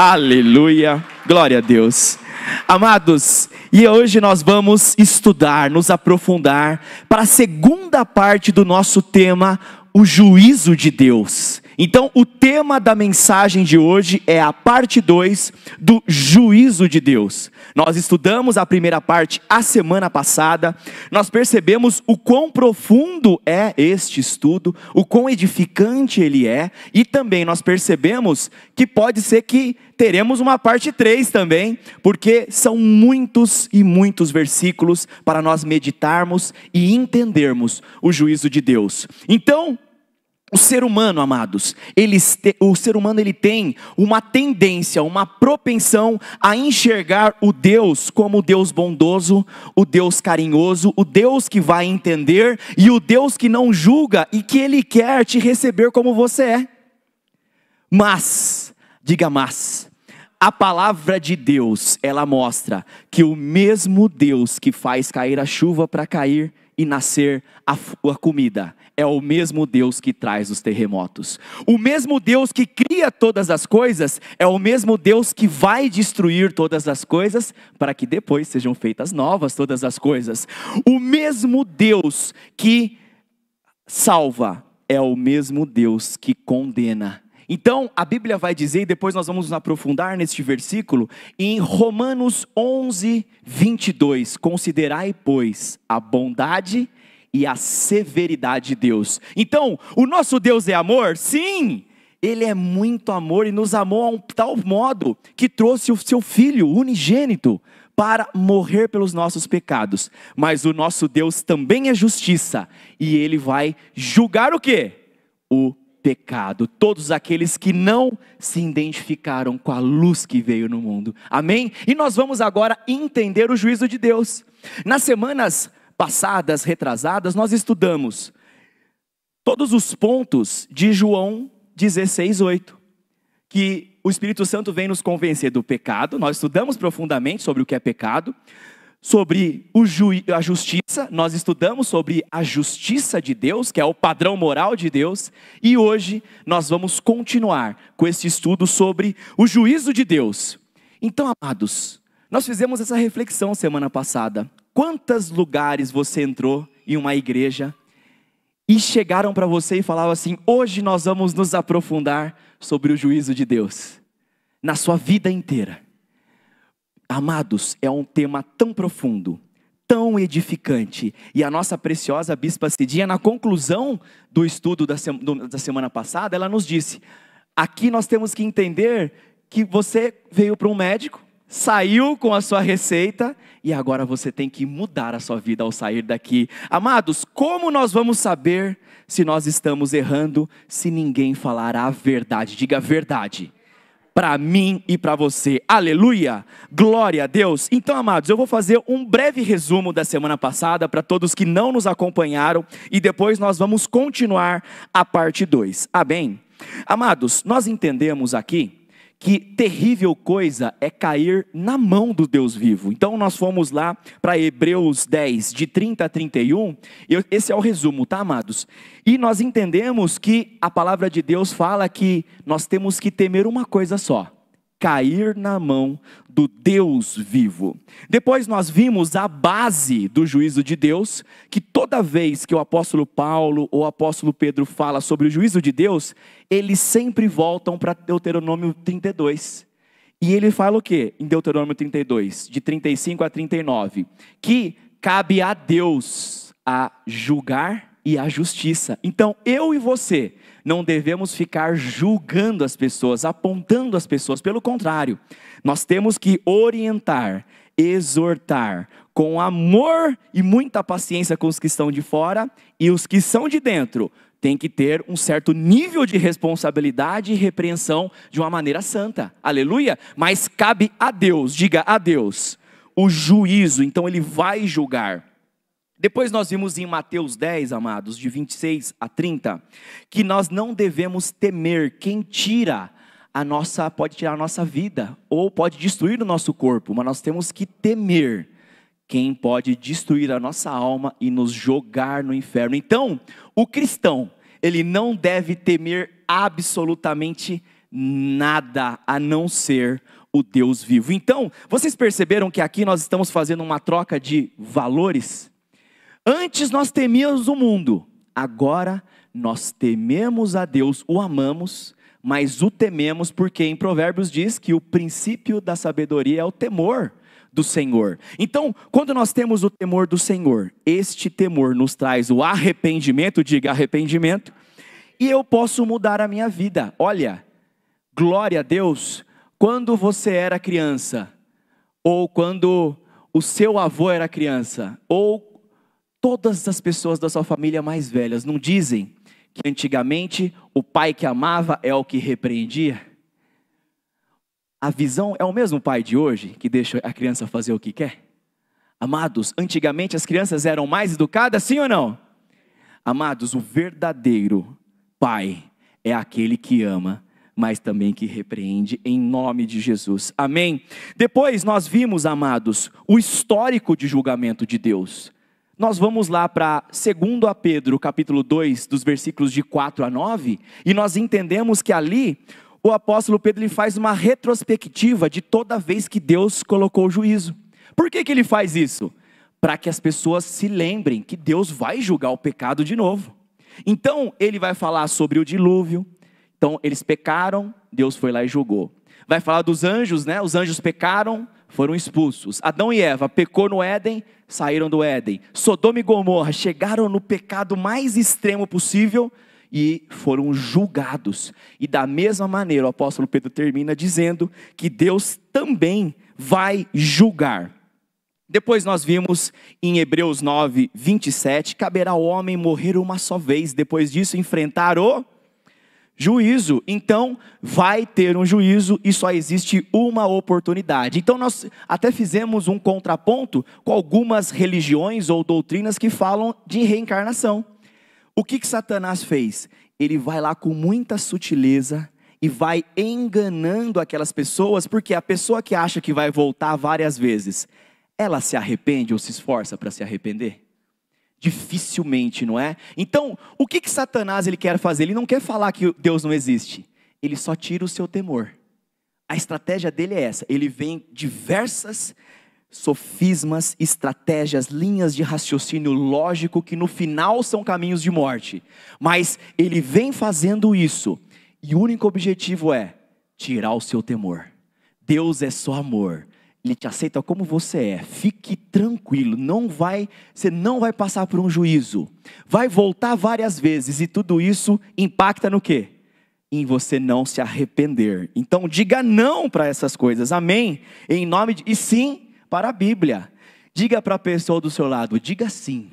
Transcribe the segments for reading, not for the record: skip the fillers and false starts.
Aleluia, glória a Deus. Amados, e hoje nós vamos estudar, nos aprofundar para a segunda parte do nosso tema, o juízo de Deus. Então o tema da mensagem de hoje é a parte 2 do juízo de Deus. Nós estudamos a primeira parte a semana passada, nós percebemos o quão profundo é este estudo, o quão edificante ele é, e também nós percebemos que pode ser que teremos uma parte 3 também, porque são muitos e muitos versículos para nós meditarmos e entendermos o juízo de Deus. Então, o ser humano, amados, o ser humano ele tem uma tendência, uma propensão a enxergar o Deus como o Deus bondoso, o Deus carinhoso, o Deus que vai entender e o Deus que não julga e que Ele quer te receber como você é. Mas, diga mas, a palavra de Deus, ela mostra que o mesmo Deus que faz cair a chuva para cair e nascer a comida, é o mesmo Deus que traz os terremotos. O mesmo Deus que cria todas as coisas, é o mesmo Deus que vai destruir todas as coisas, para que depois sejam feitas novas todas as coisas. O mesmo Deus que salva, é o mesmo Deus que condena. Então, a Bíblia vai dizer, e depois nós vamos nos aprofundar neste versículo, em Romanos 11, 22, considerai, pois, a bondade e a severidade de Deus. Então, o nosso Deus é amor? Sim! Ele é muito amor e nos amou a um tal modo que trouxe o seu Filho unigênito para morrer pelos nossos pecados. Mas o nosso Deus também é justiça e Ele vai julgar o quê? O pecado, todos aqueles que não se identificaram com a luz que veio no mundo, amém? E nós vamos agora entender o juízo de Deus. Nas semanas passadas, retrasadas, nós estudamos todos os pontos de João 16:8, que o Espírito Santo vem nos convencer do pecado. Nós estudamos profundamente sobre o que é pecado, sobre a justiça, nós estudamos sobre a justiça de Deus, que é o padrão moral de Deus, e hoje nós vamos continuar com esse estudo sobre o juízo de Deus. Então, amados, nós fizemos essa reflexão semana passada. Quantos lugares você entrou em uma igreja e chegaram para você e falavam assim: hoje nós vamos nos aprofundar sobre o juízo de Deus, na sua vida inteira? Amados, é um tema tão profundo, tão edificante, e a nossa preciosa Bispa Cidinha, na conclusão do estudo da semana passada, ela nos disse: aqui nós temos que entender que você veio para um médico, saiu com a sua receita, e agora você tem que mudar a sua vida ao sair daqui. Amados, como nós vamos saber se nós estamos errando, se ninguém falar a verdade? Diga a verdade para mim e para você. Aleluia, glória a Deus. Então, amados, eu vou fazer um breve resumo da semana passada para todos que não nos acompanharam, e depois nós vamos continuar a parte 2, amém? Amados, nós entendemos aqui que terrível coisa é cair na mão do Deus vivo. Então nós fomos lá para Hebreus 10, de 30 a 31, esse é o resumo, tá, amados? E nós entendemos que a palavra de Deus fala que nós temos que temer uma coisa só: cair na mão do Deus vivo. Depois nós vimos a base do juízo de Deus, que toda vez que o apóstolo Paulo ou o apóstolo Pedro fala sobre o juízo de Deus, eles sempre voltam para Deuteronômio 32. E ele fala o quê? Em Deuteronômio 32, de 35 a 39, que cabe a Deus a julgar e a justiça. Então eu e você não devemos ficar julgando as pessoas, apontando as pessoas. Pelo contrário, nós temos que orientar, exortar com amor e muita paciência com os que estão de fora, e os que são de dentro têm que ter um certo nível de responsabilidade e repreensão de uma maneira santa, aleluia? Mas cabe a Deus, diga a Deus, o juízo. Então Ele vai julgar. Depois nós vimos em Mateus 10, amados, de 26 a 30, que nós não devemos temer quem pode tirar a nossa vida, ou pode destruir o nosso corpo, mas nós temos que temer quem pode destruir a nossa alma e nos jogar no inferno. Então, o cristão, ele não deve temer absolutamente Nada a não ser o Deus vivo. Então, vocês perceberam que aqui nós estamos fazendo uma troca de valores? Antes nós temíamos o mundo, agora nós tememos a Deus, o amamos, mas o tememos porque em Provérbios diz que o princípio da sabedoria é o temor do Senhor. Então, quando nós temos o temor do Senhor, este temor nos traz o arrependimento, diga arrependimento, e eu posso mudar a minha vida. Olha, glória a Deus, quando você era criança, ou quando o seu avô era criança, ou todas as pessoas da sua família mais velhas, não dizem que antigamente o pai que amava é o que repreendia? A visão é o mesmo pai de hoje, que deixa a criança fazer o que quer? Amados, antigamente as crianças eram mais educadas, sim ou não? Amados, o verdadeiro pai é aquele que ama, mas também que repreende em nome de Jesus. Amém? Depois nós vimos, amados, o histórico de julgamento de Deus. Nós vamos lá para 2 Pedro, capítulo 2, dos versículos de 4 a 9, e nós entendemos que ali o apóstolo Pedro ele faz uma retrospectiva de toda vez que Deus colocou o juízo. Por que ele faz isso? Para que as pessoas se lembrem que Deus vai julgar o pecado de novo. Então ele vai falar sobre o dilúvio. Então eles pecaram, Deus foi lá e julgou. Vai falar dos anjos, né? Os anjos pecaram, foram expulsos. Adão e Eva pecou no Éden, saíram do Éden. Sodoma e Gomorra chegaram no pecado mais extremo possível e foram julgados. E da mesma maneira o apóstolo Pedro termina dizendo que Deus também vai julgar. Depois nós vimos em Hebreus 9, 27, caberá ao homem morrer uma só vez, depois disso enfrentar o juízo. Então vai ter um juízo e só existe uma oportunidade. Então nós até fizemos um contraponto com algumas religiões ou doutrinas que falam de reencarnação. O que Satanás fez? Ele vai lá com muita sutileza e vai enganando aquelas pessoas, porque a pessoa que acha que vai voltar várias vezes, ela se arrepende ou se esforça para se arrepender? Dificilmente, não é? Então, o que Satanás ele quer fazer? Ele não quer falar que Deus não existe. Ele só tira o seu temor. A estratégia dele é essa. Ele vem diversas sofismas, estratégias, linhas de raciocínio lógico que no final são caminhos de morte. Mas ele vem fazendo isso. E o único objetivo é tirar o seu temor. Deus é só amor. Ele te aceita como você é. Fique tranquilo, você não vai passar por um juízo. Vai voltar várias vezes e tudo isso impacta no quê? Em você não se arrepender. Então diga não para essas coisas, amém? Em nome de... E sim para a Bíblia. Diga para a pessoa do seu lado, diga sim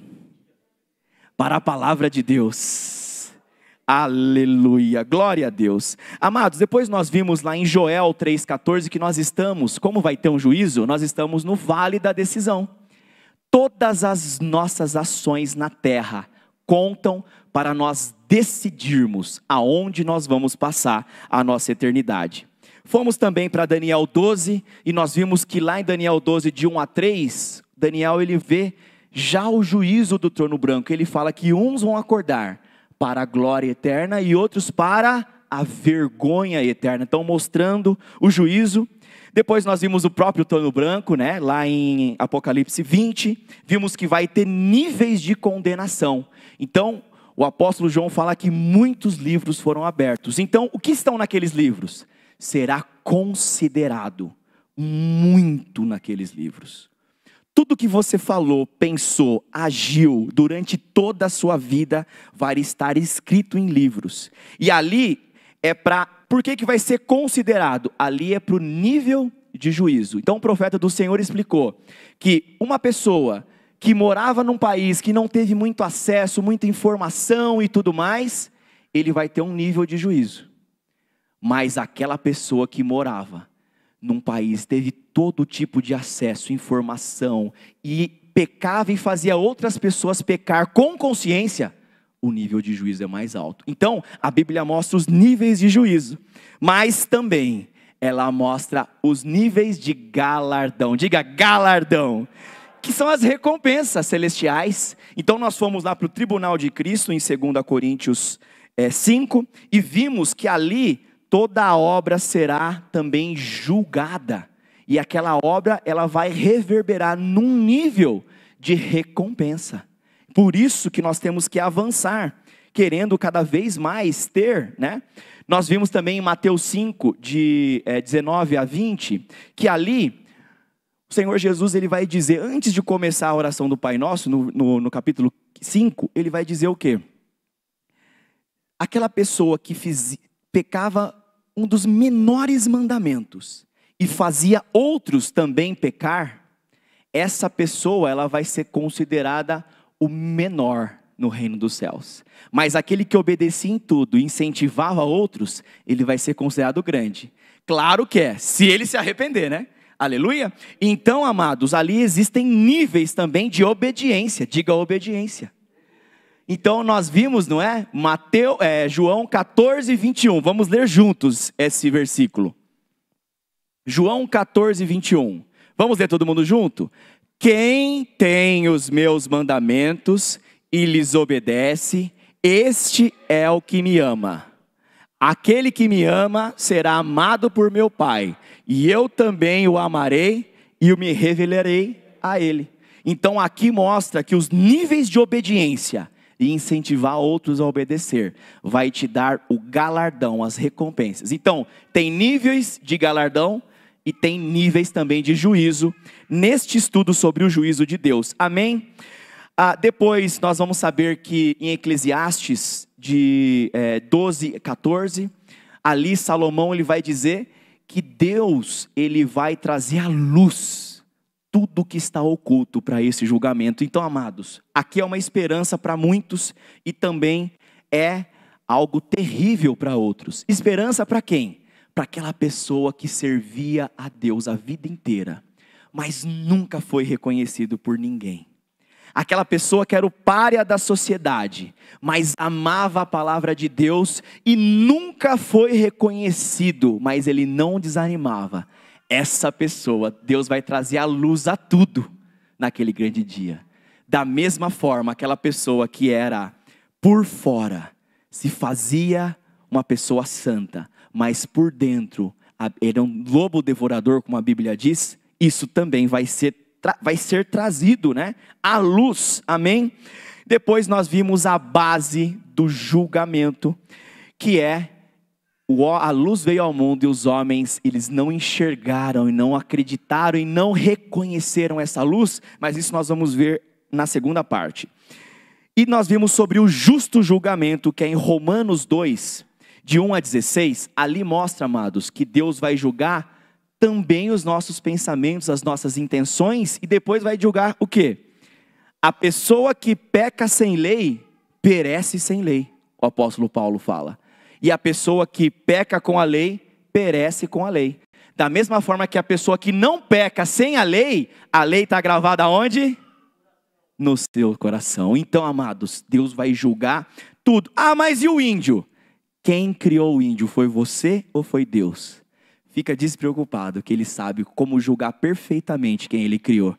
para a palavra de Deus. Aleluia, glória a Deus. Amados, depois nós vimos lá em Joel 3,14 que nós estamos, como vai ter um juízo, nós estamos no vale da decisão. Todas as nossas ações na terra contam para nós decidirmos aonde nós vamos passar a nossa eternidade. Fomos também para Daniel 12 e nós vimos que lá em Daniel 12 de 1 a 3, Daniel ele vê já o juízo do trono branco. Ele fala que uns vão acordar para a glória eterna e outros para a vergonha eterna. Então mostrando o juízo. Depois nós vimos o próprio trono branco, né? Lá em Apocalipse 20, vimos que vai ter níveis de condenação. Então o apóstolo João fala que muitos livros foram abertos. Então o que estão naqueles livros? Será considerado muito naqueles livros. Tudo que você falou, pensou, agiu durante toda a sua vida vai estar escrito em livros. E ali é para... Por que vai ser considerado? Ali é para o nível de juízo. Então o profeta do Senhor explicou que uma pessoa que morava num país que não teve muito acesso, muita informação e tudo mais, ele vai ter um nível de juízo. Mas aquela pessoa que morava num país, teve todo tipo de acesso, informação, e pecava e fazia outras pessoas pecar com consciência, o nível de juízo é mais alto. Então, a Bíblia mostra os níveis de juízo, mas também ela mostra os níveis de galardão. Diga galardão, que são as recompensas celestiais. Então nós fomos lá para o tribunal de Cristo, em 2 Coríntios 5, e vimos que ali toda a obra será também julgada. E aquela obra, ela vai reverberar num nível de recompensa. Por isso que nós temos que avançar, querendo cada vez mais ter, né? Nós vimos também em Mateus 5, de 19 a 20, que ali o Senhor Jesus ele vai dizer, antes de começar a oração do Pai Nosso, no capítulo 5, ele vai dizer o quê? Aquela pessoa que pecava um dos menores mandamentos e fazia outros também pecar, essa pessoa ela vai ser considerada o menor no reino dos céus. Mas aquele que obedecia em tudo e incentivava outros, ele vai ser considerado grande. Claro que é, se ele se arrepender, né? Aleluia? Então, amados, ali existem níveis também de obediência. Diga obediência. Então nós vimos, não é? João 14, 21. Vamos ler juntos esse versículo. João 14, 21. Vamos ler todo mundo junto? Quem tem os meus mandamentos e lhes obedece, este é o que me ama. Aquele que me ama será amado por meu Pai, e eu também o amarei e o me revelarei a ele. Então aqui mostra que os níveis de obediência e incentivar outros a obedecer vai te dar o galardão, as recompensas. Então tem níveis de galardão e tem níveis também de juízo neste estudo sobre o juízo de Deus. Amém? Depois nós vamos saber que em Eclesiastes de 12, 14, ali Salomão ele vai dizer que Deus ele vai trazer à luz tudo que está oculto para esse julgamento. Então, amados, aqui é uma esperança para muitos e também é algo terrível para outros. Esperança para quem? Para aquela pessoa que servia a Deus a vida inteira, mas nunca foi reconhecido por ninguém. Aquela pessoa que era o pária da sociedade, mas amava a palavra de Deus e nunca foi reconhecido, mas ele não desanimava. Essa pessoa, Deus vai trazer a luz a tudo naquele grande dia. Da mesma forma, aquela pessoa que era por fora, se fazia uma pessoa santa, mas por dentro era um lobo devorador, como a Bíblia diz, isso também vai ser trazido, né, à luz, amém? Depois nós vimos a base do julgamento, que é, a luz veio ao mundo e os homens, eles não enxergaram e não acreditaram e não reconheceram essa luz, mas isso nós vamos ver na segunda parte. E nós vimos sobre o justo julgamento, que é em Romanos 2, de 1 a 16, ali mostra, amados, que Deus vai julgar também os nossos pensamentos, as nossas intenções, e depois vai julgar o quê? A pessoa que peca sem lei, perece sem lei, o apóstolo Paulo fala. E a pessoa que peca com a lei, perece com a lei. Da mesma forma que a pessoa que não peca sem a lei está gravada onde? No seu coração. Então, amados, Deus vai julgar tudo. Mas e o índio? Quem criou o índio? Foi você ou foi Deus? Fica despreocupado, que ele sabe como julgar perfeitamente quem ele criou.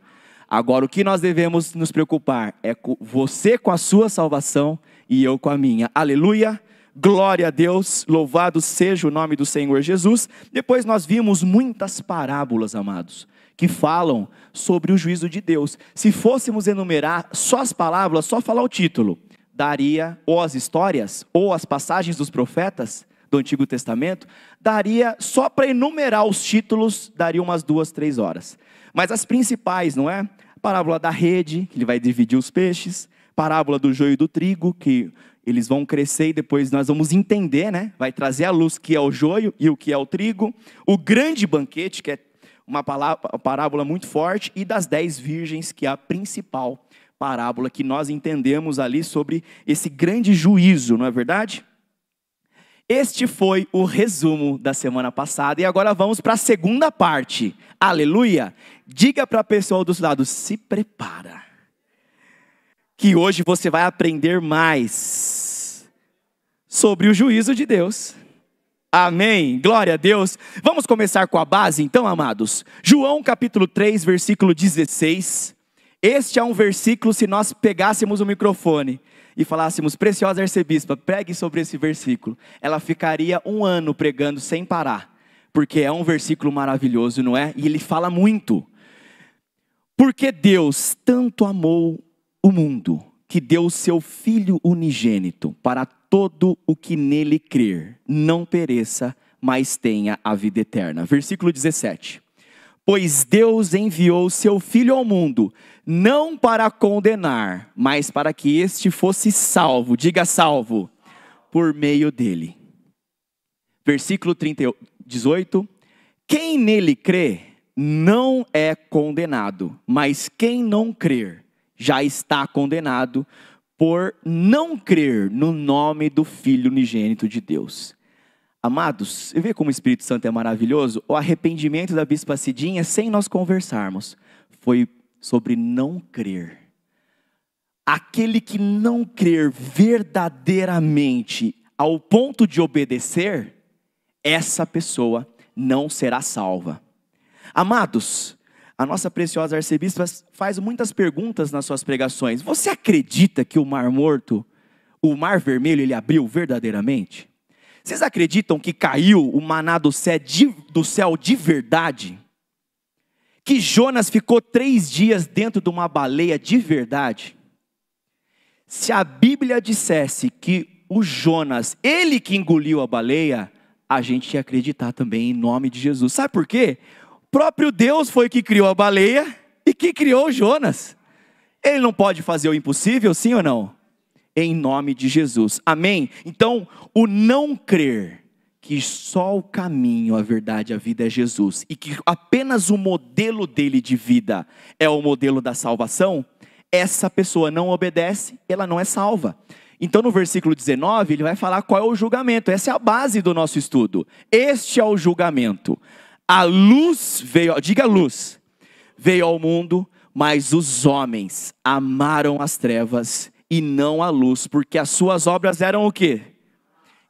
Agora, o que nós devemos nos preocupar é com você com a sua salvação e eu com a minha. Aleluia, glória a Deus, louvado seja o nome do Senhor Jesus. Depois nós vimos muitas parábolas, amados, que falam sobre o juízo de Deus. Se fôssemos enumerar só as parábolas, só falar o título, daria, ou as histórias, ou as passagens dos profetas do Antigo Testamento, daria, só para enumerar os títulos, daria umas 2, 3 horas. Mas as principais, não é? A parábola da rede, que ele vai dividir os peixes, parábola do joio e do trigo, que eles vão crescer e depois nós vamos entender, né? Vai trazer à luz o que é o joio e o que é o trigo. O grande banquete, que é uma parábola muito forte, e das 10 virgens, que é a principal parábola que nós entendemos ali sobre esse grande juízo, não é verdade? Este foi o resumo da semana passada e agora vamos para a segunda parte. Aleluia! Diga para a pessoa do seu lado, se prepara, que hoje você vai aprender mais sobre o juízo de Deus. Amém, glória a Deus. Vamos começar com a base então, amados. João capítulo 3, versículo 16. Este é um versículo, se nós pegássemos o microfone e falássemos: preciosa arcebispa, pregue sobre esse versículo, ela ficaria 1 ano pregando sem parar, porque é um versículo maravilhoso, não é? E ele fala muito. Porque Deus tanto amou o mundo, que deu o seu Filho unigênito, para todo o que nele crer, não pereça, mas tenha a vida eterna. Versículo 17. Pois Deus enviou o seu Filho ao mundo, não para condenar, mas para que este fosse salvo, diga salvo, por meio dele. Versículo 18. Quem nele crê, não é condenado, mas quem não crer, já está condenado, por não crer no nome do Filho unigênito de Deus. Amados, você vê como o Espírito Santo é maravilhoso? O arrependimento da Bispa Cidinha, sem nós conversarmos, foi sobre não crer. Aquele que não crer verdadeiramente ao ponto de obedecer, essa pessoa não será salva. Amados, a nossa preciosa arcebispa faz muitas perguntas nas suas pregações. Você acredita que o Mar Morto, o Mar Vermelho, ele abriu verdadeiramente? Vocês acreditam que caiu o maná do céu de verdade? Que Jonas ficou 3 dias dentro de uma baleia de verdade? Se a Bíblia dissesse que o Jonas, ele que engoliu a baleia, a gente ia acreditar também em nome de Jesus. Sabe por quê? O próprio Deus foi que criou a baleia e que criou o Jonas. Ele não pode fazer o impossível, sim ou não? Em nome de Jesus, amém? Então, o não crer que só o caminho, a verdade, a vida é Jesus, e que apenas o modelo dele de vida é o modelo da salvação, essa pessoa não obedece, ela não é salva. Então no versículo 19, ele vai falar qual é o julgamento. Essa é a base do nosso estudo. Este é o julgamento. A luz veio, diga luz, veio ao mundo, mas os homens amaram as trevas e não a luz, porque as suas obras eram o quê?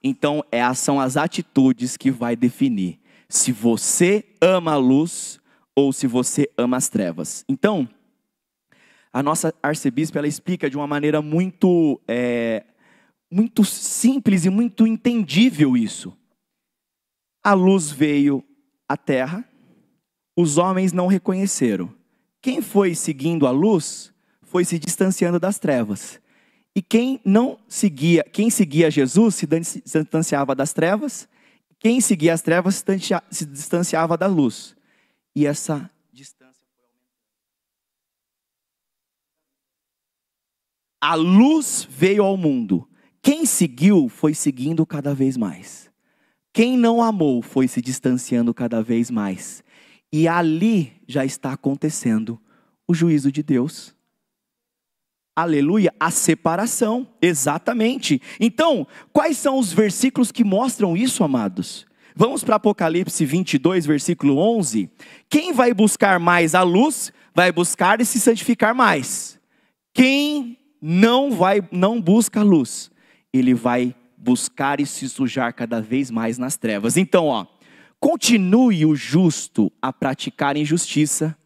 Então são as atitudes que vai definir se você ama a luz ou se você ama as trevas. Então, a nossa arcebispa, ela explica de uma maneira muito simples e muito entendível isso. A luz veio à terra, os homens não reconheceram. Quem foi seguindo a luz, foi se distanciando das trevas. E quem seguia Jesus se distanciava das trevas, quem seguia as trevas se distanciava da luz. E essa distância foi aumentando. A luz veio ao mundo. Quem seguiu foi seguindo cada vez mais. Quem não amou foi se distanciando cada vez mais. E ali já está acontecendo o juízo de Deus. Aleluia, a separação, exatamente. Então, quais são os versículos que mostram isso, amados? Vamos para Apocalipse 22, versículo 11. Quem vai buscar mais a luz, vai buscar e se santificar mais. Quem não busca a luz, ele vai buscar e se sujar cada vez mais nas trevas. Então, continue o justo a praticar injustiça,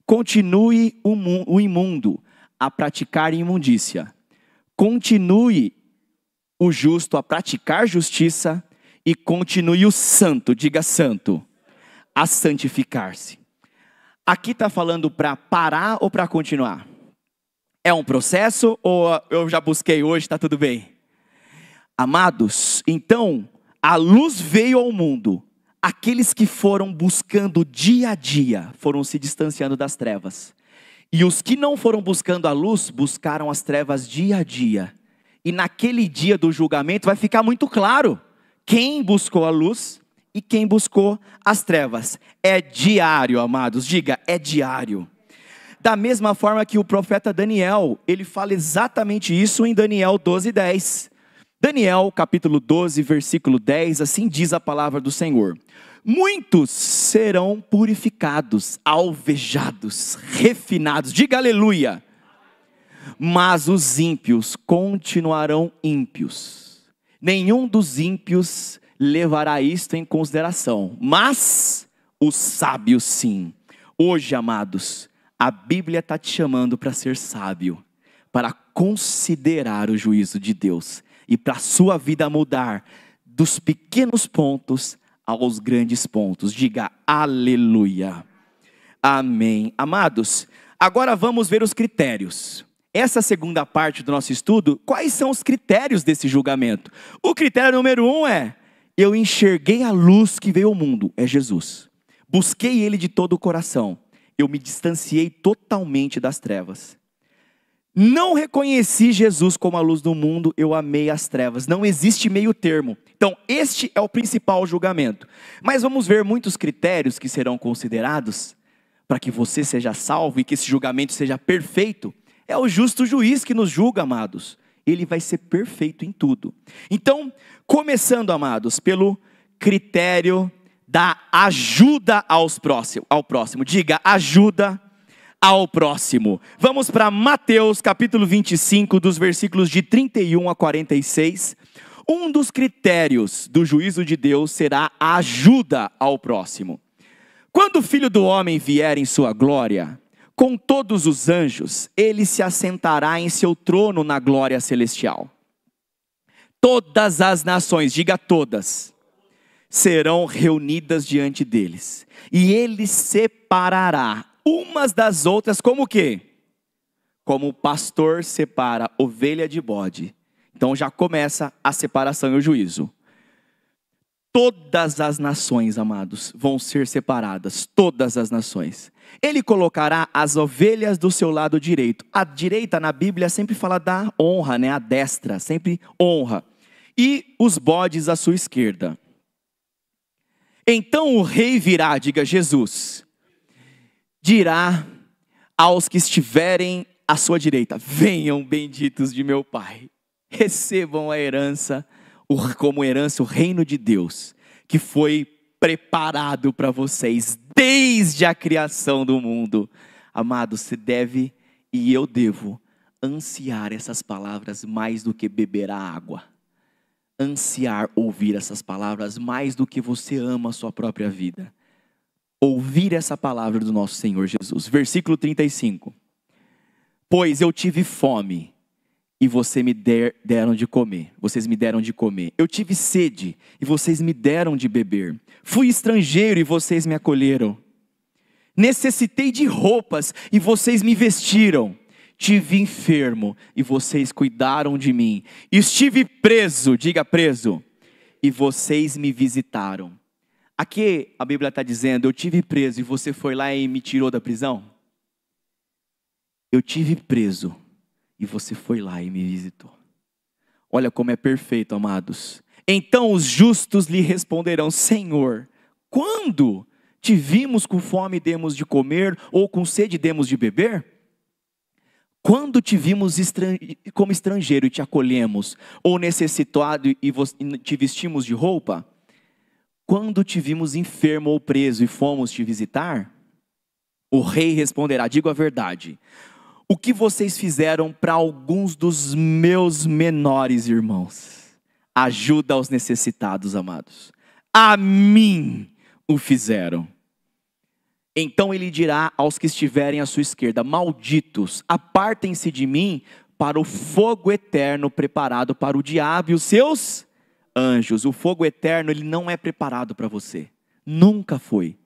continue o imundo a praticar imundícia. Continue o justo a praticar justiça e continue o santo, diga santo, a santificar-se. Aqui está falando para parar ou para continuar? É um processo ou eu já busquei hoje, está tudo bem? Amados, então, a luz veio ao mundo. Aqueles que foram buscando dia a dia, foram se distanciando das trevas. E os que não foram buscando a luz, buscaram as trevas dia a dia. E naquele dia do julgamento vai ficar muito claro quem buscou a luz e quem buscou as trevas. É diário, amados, diga, é diário. Da mesma forma que o profeta Daniel, ele fala exatamente isso em Daniel 12:10. Daniel, capítulo 12, versículo 10, assim diz a palavra do Senhor. Muitos serão purificados, alvejados, refinados, diga aleluia. Mas os ímpios continuarão ímpios. Nenhum dos ímpios levará isto em consideração, mas os sábios sim. Hoje, amados, a Bíblia está te chamando para ser sábio, para considerar o juízo de Deus e para a sua vida mudar dos pequenos pontos aos grandes pontos. Diga aleluia. Amém. Amados, agora vamos ver os critérios. Essa segunda parte do nosso estudo, quais são os critérios desse julgamento? O critério número 1 é: eu enxerguei a luz que veio ao mundo, é Jesus. Busquei Ele de todo o coração. Eu me distanciei totalmente das trevas. Não reconheci Jesus como a luz do mundo, eu amei as trevas. Não existe meio termo. Então, este é o principal julgamento. Mas vamos ver muitos critérios que serão considerados para que você seja salvo e que esse julgamento seja perfeito. É o justo juiz que nos julga, amados. Ele vai ser perfeito em tudo. Então, começando, amados, pelo critério da ajuda ao próximo. Diga, ajuda ao próximo. Vamos para Mateus capítulo 25, dos versículos de 31 a 46. Um dos critérios do juízo de Deus será a ajuda ao próximo. Quando o Filho do Homem vier em sua glória, com todos os anjos, ele se assentará em seu trono na glória celestial. Todas as nações, diga todas, serão reunidas diante deles. E ele separará umas das outras como o quê? Como o pastor separa ovelha de bode. Então já começa a separação e o juízo. Todas as nações, amados, vão ser separadas. Todas as nações. Ele colocará as ovelhas do seu lado direito. A direita na Bíblia sempre fala da honra, né? A destra, sempre honra. E os bodes à sua esquerda. Então o rei virá, diga Jesus, dirá aos que estiverem à sua direita: venham benditos de meu Pai, recebam a herança, como herança o reino de Deus, que foi preparado para vocês desde a criação do mundo. Amado, você deve e eu devo ansiar essas palavras mais do que beber a água. Ansiar ouvir essas palavras mais do que você ama a sua própria vida. Ouvir essa palavra do nosso Senhor Jesus. Versículo 35. Pois eu tive fome e vocês me deram de comer. Vocês me deram de comer. Eu tive sede e vocês me deram de beber. Fui estrangeiro e vocês me acolheram. Necessitei de roupas e vocês me vestiram. Tive enfermo e vocês cuidaram de mim. Estive preso, diga preso, e vocês me visitaram. Aqui a Bíblia está dizendo: eu tive preso e você foi lá e me tirou da prisão? Eu tive preso e você foi lá e me visitou. Olha como é perfeito, amados. Então os justos lhe responderão: Senhor, quando te vimos com fome e demos de comer, ou com sede e demos de beber? Quando te vimos como estrangeiro e te acolhemos, ou necessitado e te vestimos de roupa? Quando te vimos enfermo ou preso e fomos te visitar? O rei responderá: digo a verdade. O que vocês fizeram para alguns dos meus menores irmãos? Ajuda aos necessitados, amados. A mim o fizeram. Então ele dirá aos que estiverem à sua esquerda: malditos, apartem-se de mim para o fogo eterno preparado para o diabo e os seus anjos. O fogo eterno, ele não é preparado para você. Nunca foi.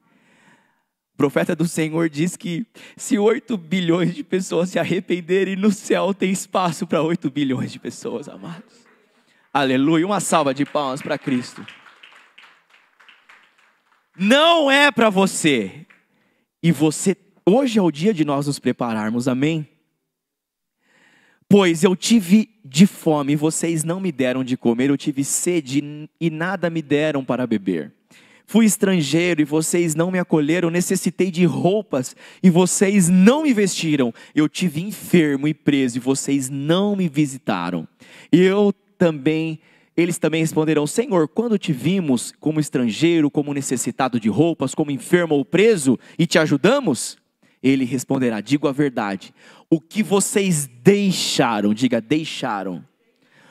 O profeta do Senhor diz que se 8 bilhões de pessoas se arrependerem, no céu tem espaço para 8 bilhões de pessoas, amados. Aleluia, uma salva de palmas para Cristo. Não é para você. E você, hoje é o dia de nós nos prepararmos, amém? Pois eu tive de fome e vocês não me deram de comer, eu tive sede e nada me deram para beber. Fui estrangeiro e vocês não me acolheram, necessitei de roupas e vocês não me vestiram. Eu tive enfermo e preso e vocês não me visitaram. Eles também responderão: Senhor, quando te vimos como estrangeiro, como necessitado de roupas, como enfermo ou preso e te ajudamos? Ele responderá: digo a verdade, o que vocês deixaram, diga deixaram.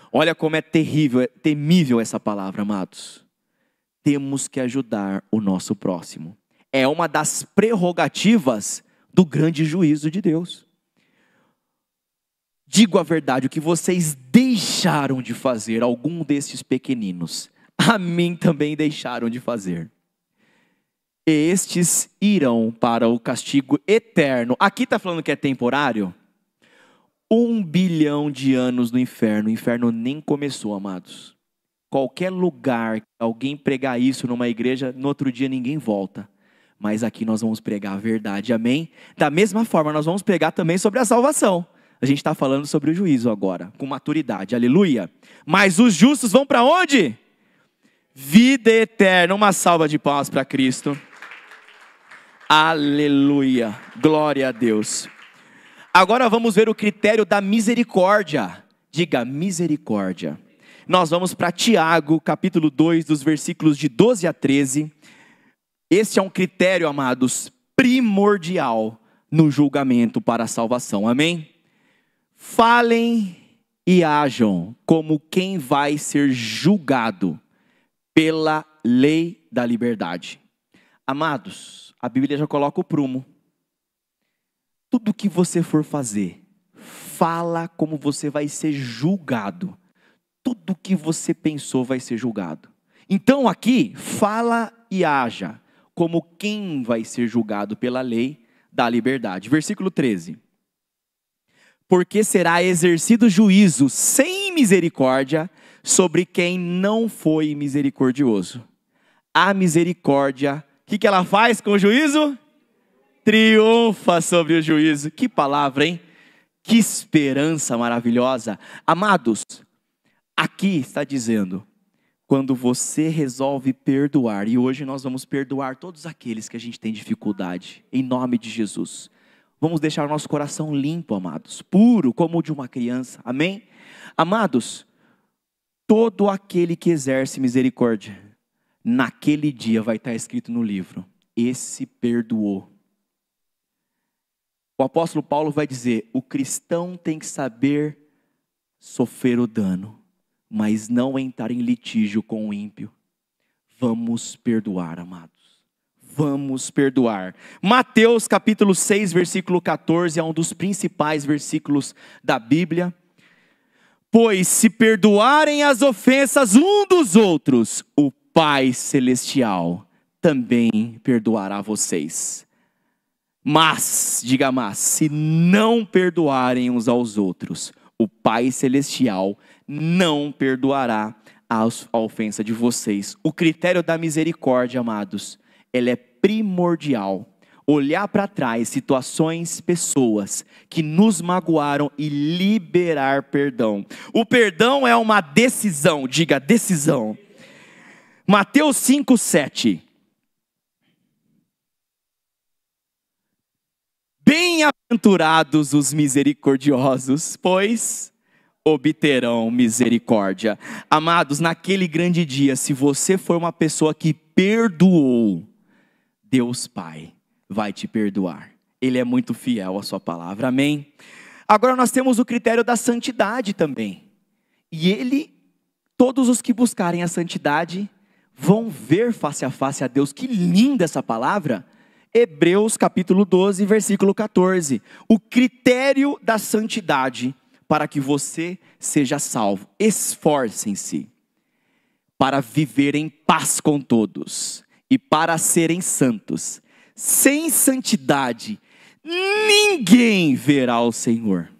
Olha como é terrível, é temível essa palavra, amados. Temos que ajudar o nosso próximo. É uma das prerrogativas do grande juízo de Deus. digo a verdade, o que vocês deixaram de fazer, algum desses pequeninos, a mim também deixaram de fazer. Estes irão para o castigo eterno. Aqui está falando que é temporário? 1 bilhão de anos no inferno. O inferno nem começou, amados. Qualquer lugar que alguém pregar isso numa igreja, no outro dia ninguém volta. Mas aqui nós vamos pregar a verdade, amém? Da mesma forma, nós vamos pregar também sobre a salvação. A gente está falando sobre o juízo agora, com maturidade, aleluia. Mas os justos vão para onde? Vida eterna. Uma salva de palmas para Cristo. Aleluia, glória a Deus. Agora vamos ver o critério da misericórdia. Diga, misericórdia. Nós vamos para Tiago, capítulo 2, dos versículos de 12 a 13. Este é um critério, amados, primordial no julgamento para a salvação, amém? Falem e ajam como quem vai ser julgado pela lei da liberdade. Amados, a Bíblia já coloca o prumo. Tudo que você for fazer, fala como você vai ser julgado. Tudo que você pensou vai ser julgado. Então aqui, fala e haja como quem vai ser julgado pela lei da liberdade. Versículo 13. Porque será exercido juízo sem misericórdia sobre quem não foi misericordioso. A misericórdia, o que ela faz com o juízo? Triunfa sobre o juízo. Que palavra, hein? Que esperança maravilhosa. Amados, aqui está dizendo, quando você resolve perdoar, e hoje nós vamos perdoar todos aqueles que a gente tem dificuldade, em nome de Jesus. Vamos deixar o nosso coração limpo, amados, puro como o de uma criança, amém? Amados, todo aquele que exerce misericórdia, naquele dia vai estar escrito no livro, esse perdoou. O apóstolo Paulo vai dizer, o cristão tem que saber sofrer o dano, mas não entrar em litígio com o ímpio. Vamos perdoar, amados. Vamos perdoar. Mateus capítulo 6, versículo 14, é um dos principais versículos da Bíblia. Pois se perdoarem as ofensas um dos outros, o Pai Celestial também perdoará vocês. Mas, diga mas, se não perdoarem uns aos outros, o Pai Celestial não perdoará a ofensa de vocês. O critério da misericórdia, amados, ele é primordial. Olhar para trás, situações, pessoas que nos magoaram e liberar perdão. O perdão é uma decisão, diga decisão. Mateus 5, 7. Bem-aventurados os misericordiosos, pois obterão misericórdia. Amados, naquele grande dia, se você for uma pessoa que perdoou, Deus Pai vai te perdoar. Ele é muito fiel à sua palavra, amém? Agora nós temos o critério da santidade também. E todos os que buscarem a santidade, vão ver face a face a Deus. Que linda essa palavra! Hebreus capítulo 12, versículo 14. O critério da santidade para que você seja salvo. Esforcem-se para viver em paz com todos e para serem santos. Sem santidade, ninguém verá o Senhor.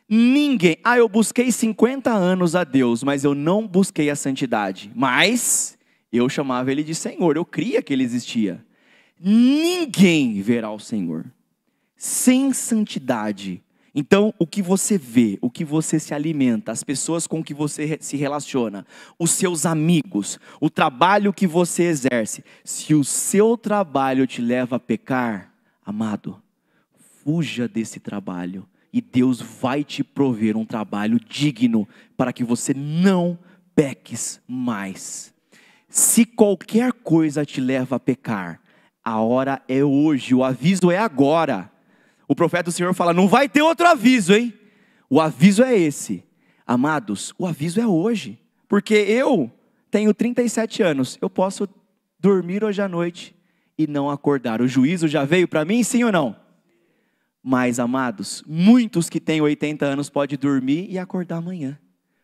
Ninguém. Eu busquei 50 anos a Deus, mas eu não busquei a santidade. Mas eu chamava Ele de Senhor, eu cria que Ele existia. Ninguém verá o Senhor sem santidade. Então, o que você vê, o que você se alimenta, as pessoas com que você se relaciona, os seus amigos, o trabalho que você exerce, se o seu trabalho te leva a pecar, amado, fuja desse trabalho e Deus vai te prover um trabalho digno para que você não peques mais. Se qualquer coisa te leva a pecar, a hora é hoje, o aviso é agora. O profeta do Senhor fala, não vai ter outro aviso, hein? O aviso é esse. Amados, o aviso é hoje. Porque eu tenho 37 anos, eu posso dormir hoje à noite e não acordar. O juízo já veio para mim, sim ou não? Mas, amados, muitos que têm 80 anos podem dormir e acordar amanhã.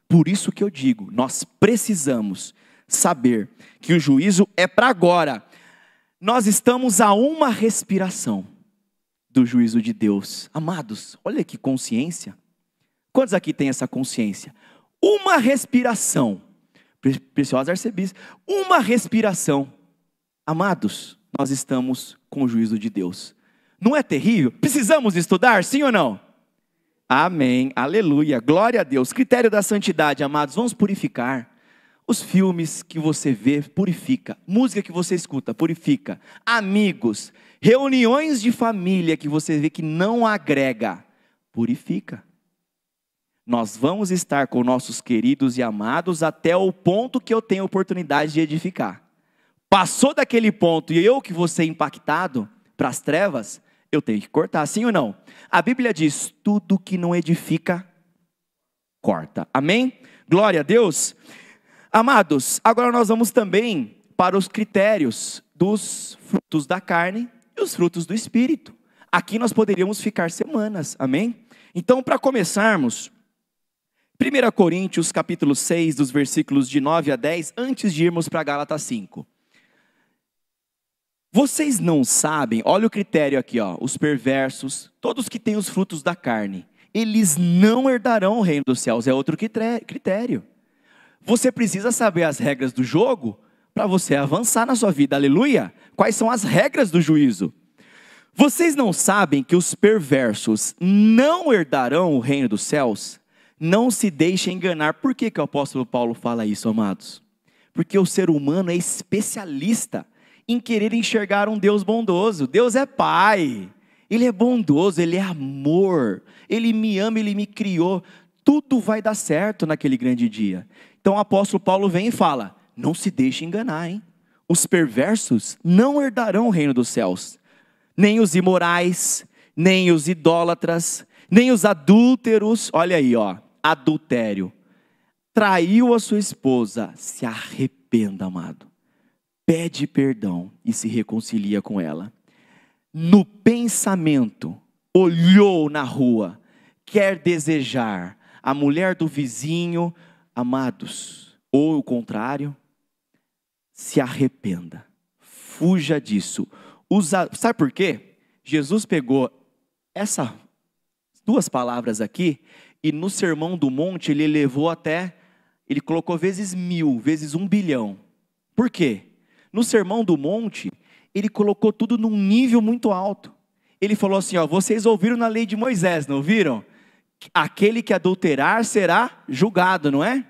Por isso que eu digo, nós precisamos saber que o juízo é para agora. Nós estamos a uma respiração do juízo de Deus. Amados, olha que consciência. Quantos aqui têm essa consciência? Uma respiração. Preciosa arcebispo, uma respiração. Amados, nós estamos com o juízo de Deus. Não é terrível? Precisamos estudar, sim ou não? Amém, aleluia, glória a Deus. Critério da santidade, amados, vamos purificar. Os filmes que você vê, purifica. Música que você escuta, purifica. Amigos, reuniões de família que você vê que não agrega, purifica. Nós vamos estar com nossos queridos e amados até o ponto que eu tenho oportunidade de edificar. Passou daquele ponto e eu que vou ser impactado para as trevas, eu tenho que cortar, sim ou não? A Bíblia diz, tudo que não edifica, corta. Amém? Glória a Deus. Amados, agora nós vamos também para os critérios dos frutos da carne e os frutos do Espírito. Aqui nós poderíamos ficar semanas, amém? Então, para começarmos, 1 Coríntios capítulo 6, dos versículos de 9 a 10, antes de irmos para Gálatas 5. Vocês não sabem, olha o critério aqui, ó, os perversos, todos que têm os frutos da carne, eles não herdarão o reino dos céus, é outro critério. Você precisa saber as regras do jogo para você avançar na sua vida, aleluia. Quais são as regras do juízo? Vocês não sabem que os perversos não herdarão o reino dos céus? Não se deixem enganar. Por que o apóstolo Paulo fala isso, amados? Porque o ser humano é especialista em querer enxergar um Deus bondoso. Deus é Pai, Ele é bondoso, Ele é amor, Ele me ama, Ele me criou. Tudo vai dar certo naquele grande dia. Então o apóstolo Paulo vem e fala, não se deixe enganar, hein? Os perversos não herdarão o reino dos céus. Nem os imorais, nem os idólatras, nem os adúlteros. Olha aí, ó, adultério. Traiu a sua esposa, se arrependa, amado. Pede perdão e se reconcilia com ela. No pensamento, olhou na rua, quer desejar a mulher do vizinho, amados, ou o contrário, se arrependa, fuja disso. Sabe por quê? Jesus pegou essas duas palavras aqui e no Sermão do Monte ele elevou até, ele colocou vezes 1000, vezes 1 bilhão. Por quê? No Sermão do Monte, ele colocou tudo num nível muito alto. Ele falou assim, ó, vocês ouviram na lei de Moisés, não ouviram? Aquele que adulterar será julgado, não é?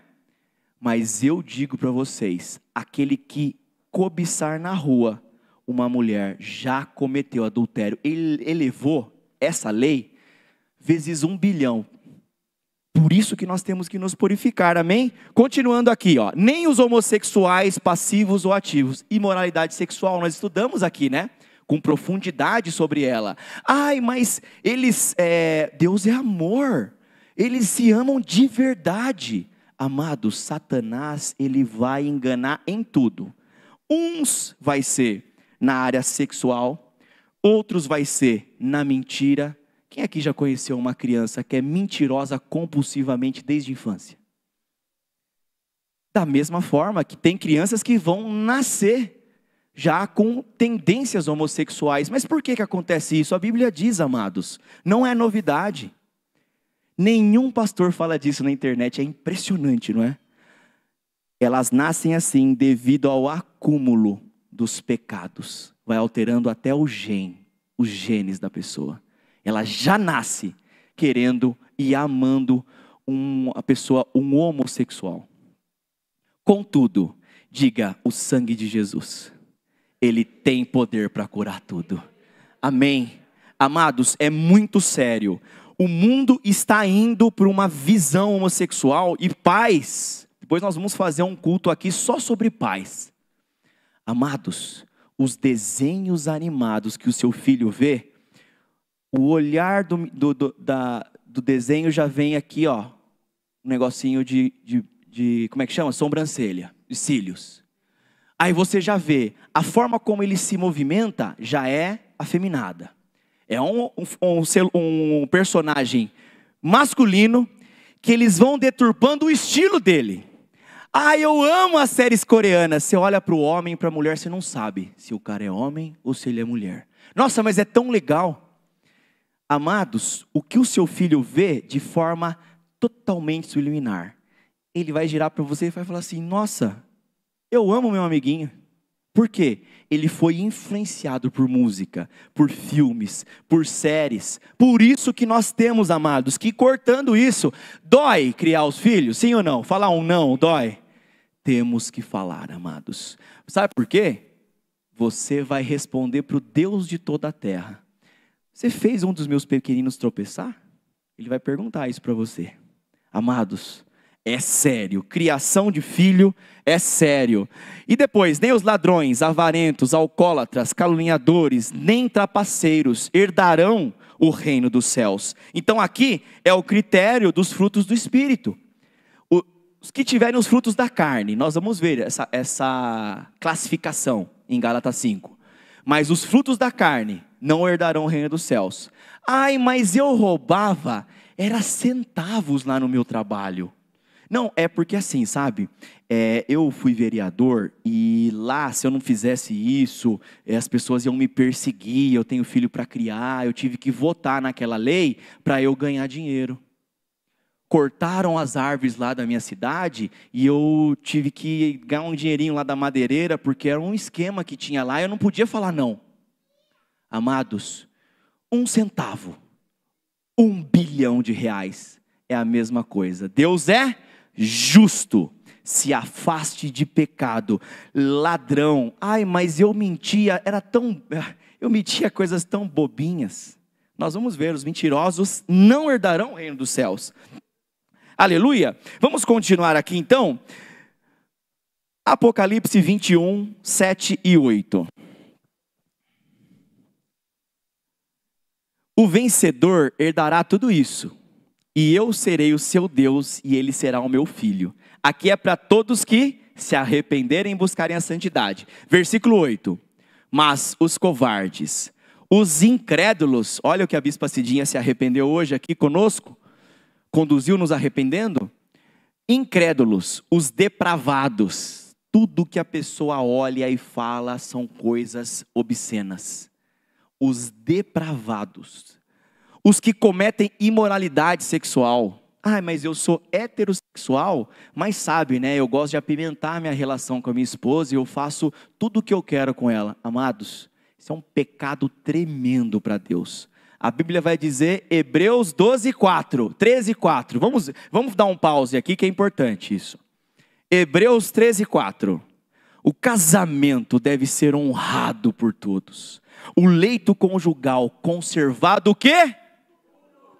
Mas eu digo para vocês, aquele que cobiçar na rua uma mulher já cometeu adultério. Ele elevou essa lei vezes 1 bilhão. Por isso que nós temos que nos purificar, amém? Continuando aqui, ó, nem os homossexuais passivos ou ativos. Imoralidade sexual, nós estudamos aqui, né? Com profundidade sobre ela. Ai, mas Deus é amor. Eles se amam de verdade. Amados, Satanás, ele vai enganar em tudo. Uns vai ser na área sexual, outros vai ser na mentira. Quem aqui já conheceu uma criança que é mentirosa compulsivamente desde a infância? Da mesma forma que tem crianças que vão nascer já com tendências homossexuais. Mas por que acontece isso? A Bíblia diz, amados, não é novidade. Nenhum pastor fala disso na internet, é impressionante, não é? Elas nascem assim devido ao acúmulo dos pecados. Vai alterando até os genes da pessoa. Ela já nasce querendo e amando uma pessoa, um homossexual. Contudo, diga o sangue de Jesus. Ele tem poder para curar tudo. Amém. Amados, é muito sério. O mundo está indo para uma visão homossexual e pais. Depois nós vamos fazer um culto aqui só sobre pais. Amados, os desenhos animados que o seu filho vê, o olhar do desenho já vem aqui, ó, um negocinho de como é que chama? Sobrancelha, de cílios. Aí você já vê, a forma como ele se movimenta já é afeminada. É um personagem masculino que eles vão deturpando o estilo dele. Ah, eu amo as séries coreanas. Você olha para o homem e para a mulher, você não sabe se o cara é homem ou se ele é mulher. Nossa, mas é tão legal. Amados, o que o seu filho vê de forma totalmente subliminar, ele vai girar para você e vai falar assim: nossa, eu amo meu amiguinho. Por quê? Ele foi influenciado por música, por filmes, por séries. Por isso que nós temos, amados, que cortando isso, dói criar os filhos, sim ou não? Falar um não, dói. Temos que falar, amados. Sabe por quê? Você vai responder para o Deus de toda a terra. Você fez um dos meus pequeninos tropeçar? Ele vai perguntar isso para você. Amados, é sério, criação de filho é sério. E depois, nem os ladrões, avarentos, alcoólatras, caluniadores, nem trapaceiros herdarão o reino dos céus. Então aqui é o critério dos frutos do Espírito. Os que tiverem os frutos da carne, nós vamos ver essa classificação em Gálatas 5. Mas os frutos da carne não herdarão o reino dos céus. Ai, mas eu roubava, era centavos lá no meu trabalho. Não, é porque assim, sabe, eu fui vereador e lá, se eu não fizesse isso, as pessoas iam me perseguir, eu tenho filho para criar, eu tive que votar naquela lei para eu ganhar dinheiro. Cortaram as árvores lá da minha cidade e eu tive que ganhar um dinheirinho lá da madeireira, porque era um esquema que tinha lá e eu não podia falar não. Amados, 1 centavo, 1 bilhão de reais é a mesma coisa. Deus é justo, se afaste de pecado. Ladrão, ai, mas eu mentia, eu mentia coisas tão bobinhas. Nós vamos ver, os mentirosos não herdarão o reino dos céus. Aleluia. Vamos continuar aqui então. Apocalipse 21, 7 e 8. O vencedor herdará tudo isso, e eu serei o seu Deus, e ele será o meu filho. Aqui é para todos que se arrependerem e buscarem a santidade. Versículo 8. Mas os covardes, os incrédulos, olha o que a bispa Cidinha se arrependeu hoje aqui conosco, conduziu nos arrependendo. Incrédulos, os depravados, tudo que a pessoa olha e fala são coisas obscenas. Os depravados, os que cometem imoralidade sexual. Ah, mas eu sou heterossexual, mas sabe, né? Eu gosto de apimentar minha relação com a minha esposa e eu faço tudo o que eu quero com ela. Amados, isso é um pecado tremendo para Deus. A Bíblia vai dizer, Hebreus 12, 4, 13, 4. Vamos dar um pause aqui que é importante isso. Hebreus 13, 4. O casamento deve ser honrado por todos. O leito conjugal conservado o quê?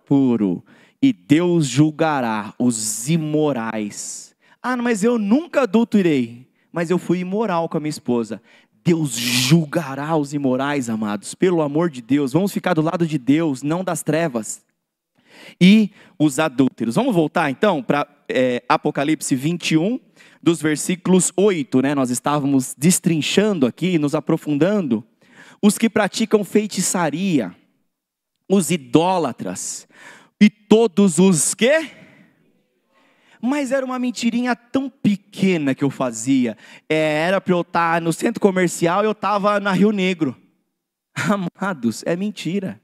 Puro. E Deus julgará os imorais. Ah, mas eu nunca adulterei, mas eu fui imoral com a minha esposa. Deus julgará os imorais, amados, pelo amor de Deus. Vamos ficar do lado de Deus, não das trevas. E os adúlteros. Vamos voltar então para Apocalipse 21, dos versículos 8, né? Nós estávamos destrinchando aqui, nos aprofundando. Os que praticam feitiçaria, os idólatras, e todos os que... Mas era uma mentirinha tão pequena que eu fazia. Era para eu estar no centro comercial e eu estava na Rio Negro. Amados, é mentira.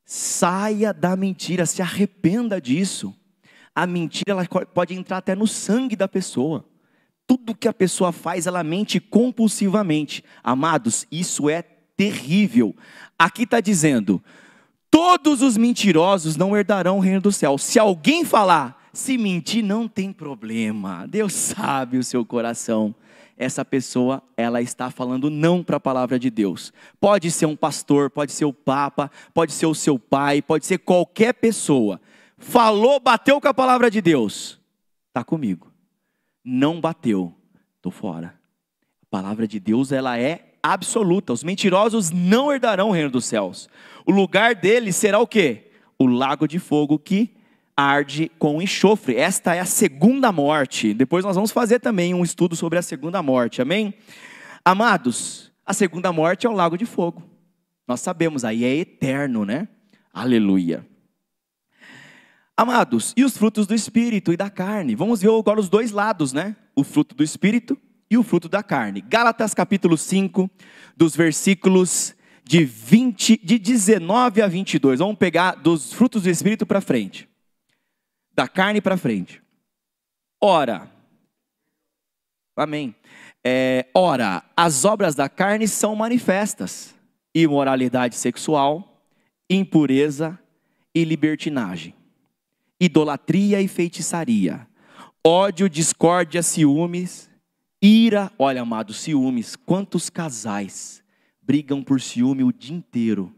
Saia da mentira, se arrependa disso. A mentira ela pode entrar até no sangue da pessoa. Tudo que a pessoa faz, ela mente compulsivamente. Amados, isso é terrível. Aqui está dizendo, todos os mentirosos não herdarão o reino do céu. Se alguém falar, se mentir não tem problema, Deus sabe o seu coração. Essa pessoa, ela está falando não para a palavra de Deus. Pode ser um pastor, pode ser o papa, pode ser o seu pai, pode ser qualquer pessoa. Falou, bateu com a palavra de Deus, está comigo. Não bateu, estou fora. A palavra de Deus, ela é absoluta. Os mentirosos não herdarão o reino dos céus. O lugar deles será o quê? O lago de fogo que arde com enxofre. Esta é a segunda morte. Depois nós vamos fazer também um estudo sobre a segunda morte, amém? Amados, a segunda morte é o lago de fogo. Nós sabemos, aí é eterno, né? Aleluia. Amados, e os frutos do Espírito e da carne? Vamos ver agora os dois lados, né? O fruto do Espírito e o fruto da carne. Gálatas capítulo 5, dos versículos de 19 a 22. Vamos pegar dos frutos do Espírito para frente. Da carne para frente. Ora, amém. Ora, as obras da carne são manifestas: imoralidade sexual, impureza e libertinagem, idolatria e feitiçaria, ódio, discórdia, ciúmes, ira. Olha, amados, ciúmes. Quantos casais brigam por ciúme o dia inteiro?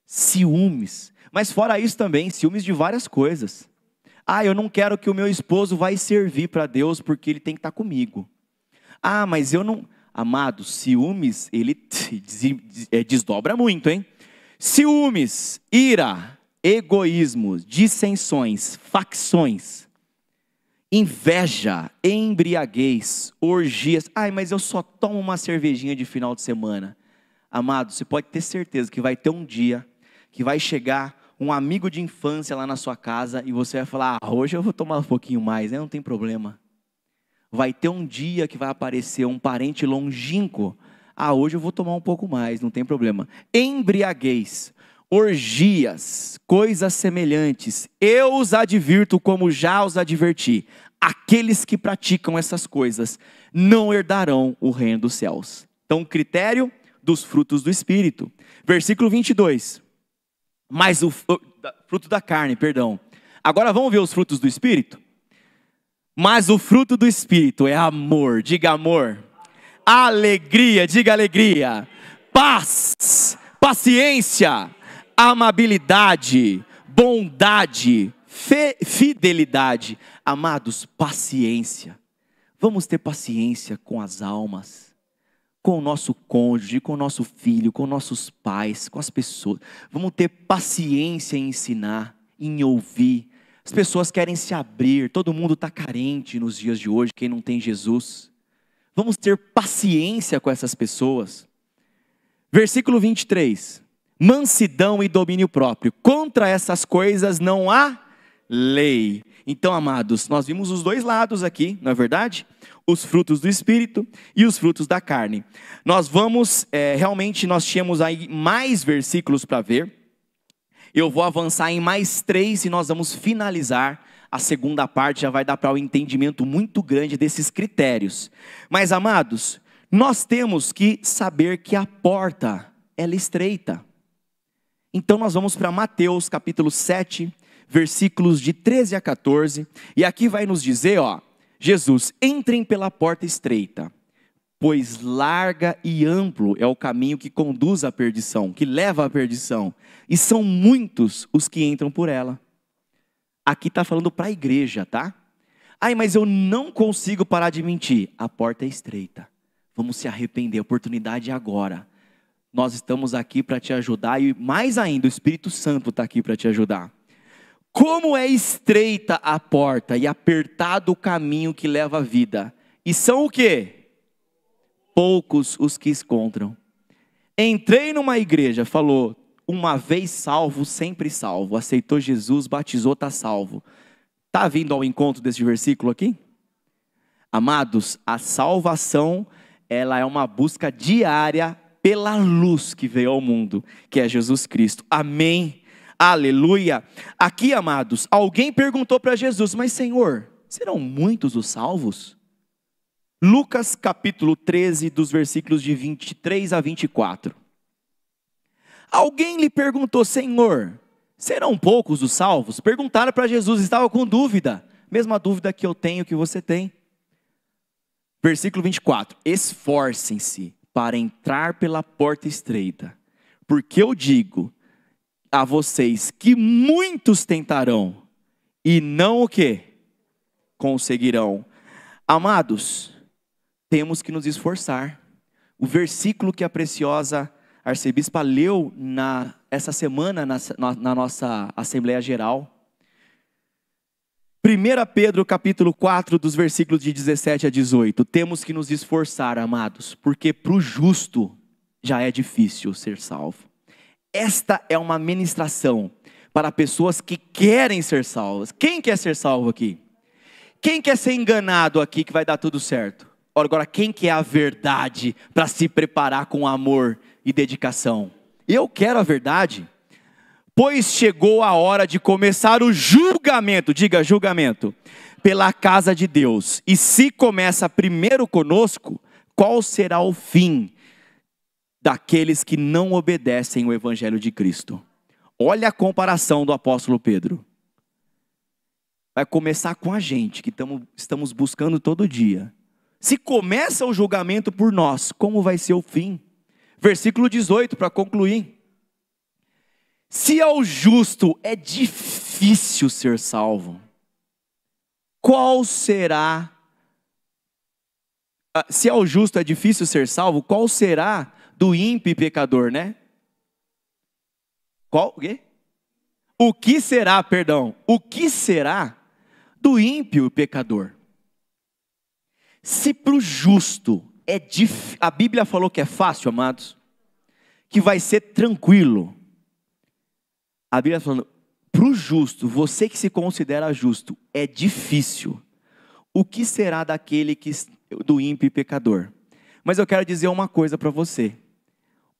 Ciúmes. Mas fora isso também, ciúmes de várias coisas. Eu não quero que o meu esposo vai servir para Deus porque ele tem que estar comigo. Mas eu não... Amados, ciúmes, ele desdobra muito, hein? Ciúmes, ira, egoísmo, dissensões, facções, inveja, embriaguez, orgias. Mas eu só tomo uma cervejinha de final de semana. Amado, você pode ter certeza que vai ter um dia que vai chegar um amigo de infância lá na sua casa e você vai falar: hoje eu vou tomar um pouquinho mais, né? Não tem problema. Vai ter um dia que vai aparecer um parente longínquo: hoje eu vou tomar um pouco mais, não tem problema. Embriaguez, orgias, coisas semelhantes, eu os advirto como já os adverti: aqueles que praticam essas coisas não herdarão o reino dos céus. Então, o critério dos frutos do Espírito. Versículo 22. Mas o fruto da carne, perdão. Agora vamos ver os frutos do Espírito? Mas o fruto do Espírito é amor, diga amor. Alegria, diga alegria. Paz, paciência, amabilidade, bondade, fidelidade. Amados, paciência. Vamos ter paciência com as almas, com o nosso cônjuge, com o nosso filho, com nossos pais, com as pessoas. Vamos ter paciência em ensinar, em ouvir. As pessoas querem se abrir, todo mundo está carente nos dias de hoje, quem não tem Jesus. Vamos ter paciência com essas pessoas. Versículo 23. Mansidão e domínio próprio. Contra essas coisas não há lei. Então, amados, nós vimos os dois lados aqui, não é verdade? Os frutos do Espírito e os frutos da carne. Nós vamos, realmente nós tínhamos aí mais versículos para ver. Eu vou avançar em mais 3 e nós vamos finalizar a segunda parte. Já vai dar para um entendimento muito grande desses critérios. Mas, amados, nós temos que saber que a porta, ela é estreita. Então nós vamos para Mateus capítulo 7, versículos de 13 a 14. E aqui vai nos dizer, Jesus: entrem pela porta estreita, pois larga e amplo é o caminho que conduz à perdição, que leva à perdição, e são muitos os que entram por ela. Aqui está falando para a igreja, tá? Mas eu não consigo parar de mentir. A porta é estreita, vamos se arrepender, a oportunidade é agora. Nós estamos aqui para te ajudar e mais ainda, o Espírito Santo está aqui para te ajudar. Como é estreita a porta e apertado o caminho que leva à vida, e são o quê? Poucos os que encontram. Entrei numa igreja, falou: uma vez salvo, sempre salvo. Aceitou Jesus, batizou, está salvo. Está vindo ao encontro desse versículo aqui? Amados, a salvação, ela é uma busca diária pela luz que veio ao mundo, que é Jesus Cristo. Amém? Aleluia. Aqui, amados, alguém perguntou para Jesus: mas Senhor, serão muitos os salvos? Lucas capítulo 13, dos versículos de 23 a 24. Alguém lhe perguntou: Senhor, serão poucos os salvos? Perguntaram para Jesus, estava com dúvida. Mesma dúvida que eu tenho, que você tem. Versículo 24. Esforcem-se para entrar pela porta estreita, porque eu digo a vocês que muitos tentarão e não o quê? Conseguirão. Amados, temos que nos esforçar. O versículo que a preciosa arcebispa leu essa semana na nossa Assembleia Geral. 1 Pedro capítulo 4, dos versículos de 17 a 18. Temos que nos esforçar, amados, porque para o justo já é difícil ser salvo. esta é uma ministração para pessoas que querem ser salvas. Quem quer ser salvo aqui? Quem quer ser enganado aqui que vai dar tudo certo? Agora, quem quer a verdade para se preparar com amor e dedicação? Eu quero a verdade. Pois chegou a hora de começar o julgamento, diga julgamento, pela casa de Deus. E se começa primeiro conosco, qual será o fim daqueles que não obedecem o evangelho de Cristo? Olha a comparação do apóstolo Pedro. Vai começar com a gente, que estamos buscando todo dia. Se começa o julgamento por nós, como vai ser o fim? Versículo 18, para concluir. Se ao justo é difícil ser salvo, qual será... Se ao justo é difícil ser salvo, qual será do ímpio e pecador, né? Qual? O quê? O que será, perdão, o que será do ímpio e pecador? Se para o justo é difícil, a Bíblia falou que é fácil, amados, que vai ser tranquilo. A Bíblia está falando, para o justo, você que se considera justo, é difícil. O que será daquele do ímpio e pecador? Mas eu quero dizer uma coisa para você.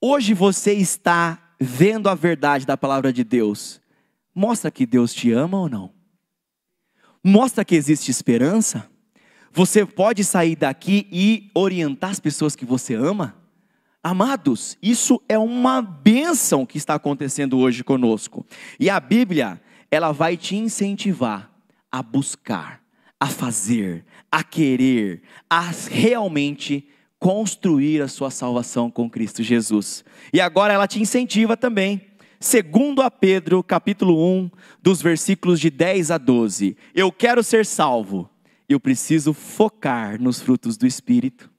Hoje você está vendo a verdade da palavra de Deus. Mostra que Deus te ama ou não? Mostra que existe esperança? Você pode sair daqui e orientar as pessoas que você ama? Amados, isso é uma bênção que está acontecendo hoje conosco. E a Bíblia, ela vai te incentivar a buscar, a fazer, a querer, a realmente construir a sua salvação com Cristo Jesus. E agora ela te incentiva também. Segundo a Pedro, capítulo 1, dos versículos de 10 a 12. Eu quero ser salvo. Eu preciso focar nos frutos do Espírito.